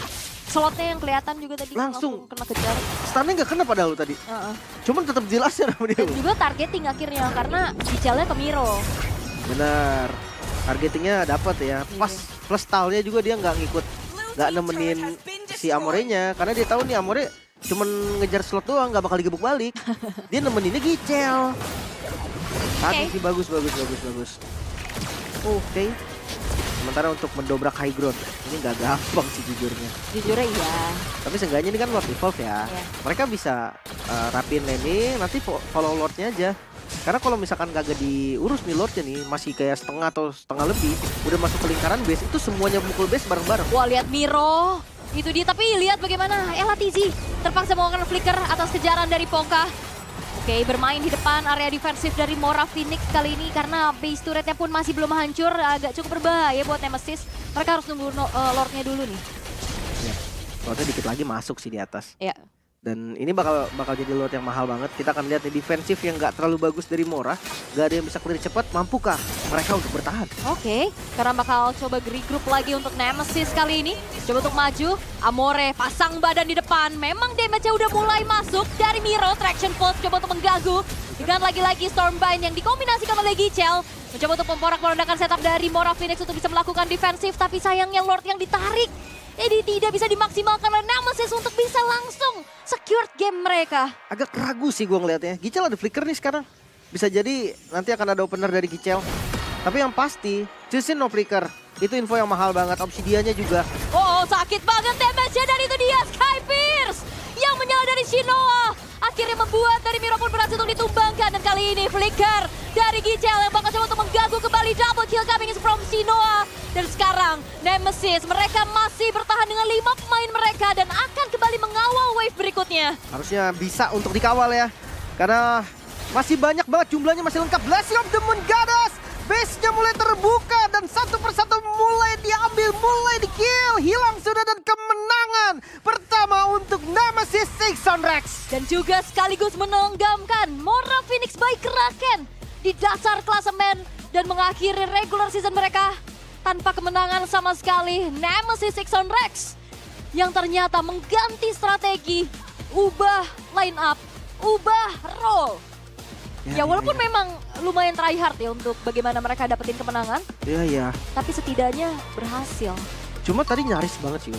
Slotnya yang kelihatan juga tadi Langsung kena kejar. Stunnya nggak kena padahal tadi. Cuman tetap jelas ya sama dia. Dan juga targeting akhirnya karena Gicelnya ke Miro. Benar. Targetingnya dapat ya. Plus stylenya juga dia nggak ngikut, nggak nemenin si Amorenya karena dia tahu nih Amore cuman ngejar slot doang, nggak bakal digebuk balik. Dia nemeninnya Gicel. Tadi sih bagus. Oke. Sementara untuk mendobrak high ground ini nggak gampang sih jujurnya. Jujurnya iya. Tapi seenggaknya ini kan Lord Evolve ya. Mereka bisa rapin landing, nanti follow Lordnya aja. Karena kalau misalkan kagak diurus nih Lordnya nih, masih kayak setengah atau setengah lebih, udah masuk ke lingkaran base, itu semuanya mukul base bareng-bareng. Wah, lihat Miro. Itu dia, tapi lihat bagaimana Ella TZ terpaksa melakukan flicker atas kejaran dari Pongka. Oke, bermain di depan area defensif dari Mora Phoenix kali ini karena base turretnya pun masih belum hancur, agak cukup berbahaya buat Nemesis. Mereka harus nunggu Lordnya dulu nih. Ya, Lordnya dikit lagi masuk sih di atas. Ya. Dan ini bakal jadi Lord yang mahal banget. Kita akan lihat nih defensif yang nggak terlalu bagus dari Mora. Gak ada yang bisa clear cepat, mampukah mereka untuk bertahan? Oke, karena bakal coba regroup lagi untuk Nemesis kali ini. Coba untuk maju, Amore pasang badan di depan. Memang damage-nya udah mulai masuk dari Miro. Traction Pulse coba untuk mengganggu. Dengan lagi-lagi Stormbind yang dikombinasikan oleh Gicel. Mencoba untuk memporak-porandakan setup dari Mora Phoenix untuk bisa melakukan defensif. Tapi sayangnya Lord yang ditarik. Jadi tidak bisa dimaksimalkan oleh Nemesis untuk bisa langsung secure game mereka. Agak ragu sih gue ngeliatnya. Gicel ada flicker nih sekarang. Bisa jadi nanti akan ada opener dari Gicel. Tapi yang pasti, Justin no flicker. Itu info yang mahal banget. Obsidiannya juga. Oh, sakit banget damage-nya, dan itu dia Sky Pierce yang menyala dari Shinoa. Akhirnya membuat dari Miro pun berhasil untuk ditumbangkan. Dan kali ini flicker dari Gicel yang bakal coba untuk mengganggu kembali. Double kill coming from Shinoa. Dan sekarang Nemesis mereka masih bertahan dengan 5 pemain mereka dan akan kembali mengawal wave berikutnya. Harusnya bisa untuk dikawal ya. Karena masih banyak banget jumlahnya, masih lengkap. Blessing of the Moon Goddess. Base-nya mulai terbuka dan satu persatu mulai diambil, mulai di-kill. Hilang sudah dan kemenangan pertama untuk Nemesis Sixon Rex. Dan juga sekaligus menenggamkan Mora Phoenix by Kraken di dasar klasemen dan mengakhiri regular season mereka tanpa kemenangan sama sekali. Nemesis Sixon Rex yang ternyata mengganti strategi, ubah line up, ubah role. Ya walaupun memang lumayan try hard ya untuk bagaimana mereka dapetin kemenangan. Iya. Tapi setidaknya berhasil. Cuma tadi nyaris banget sih.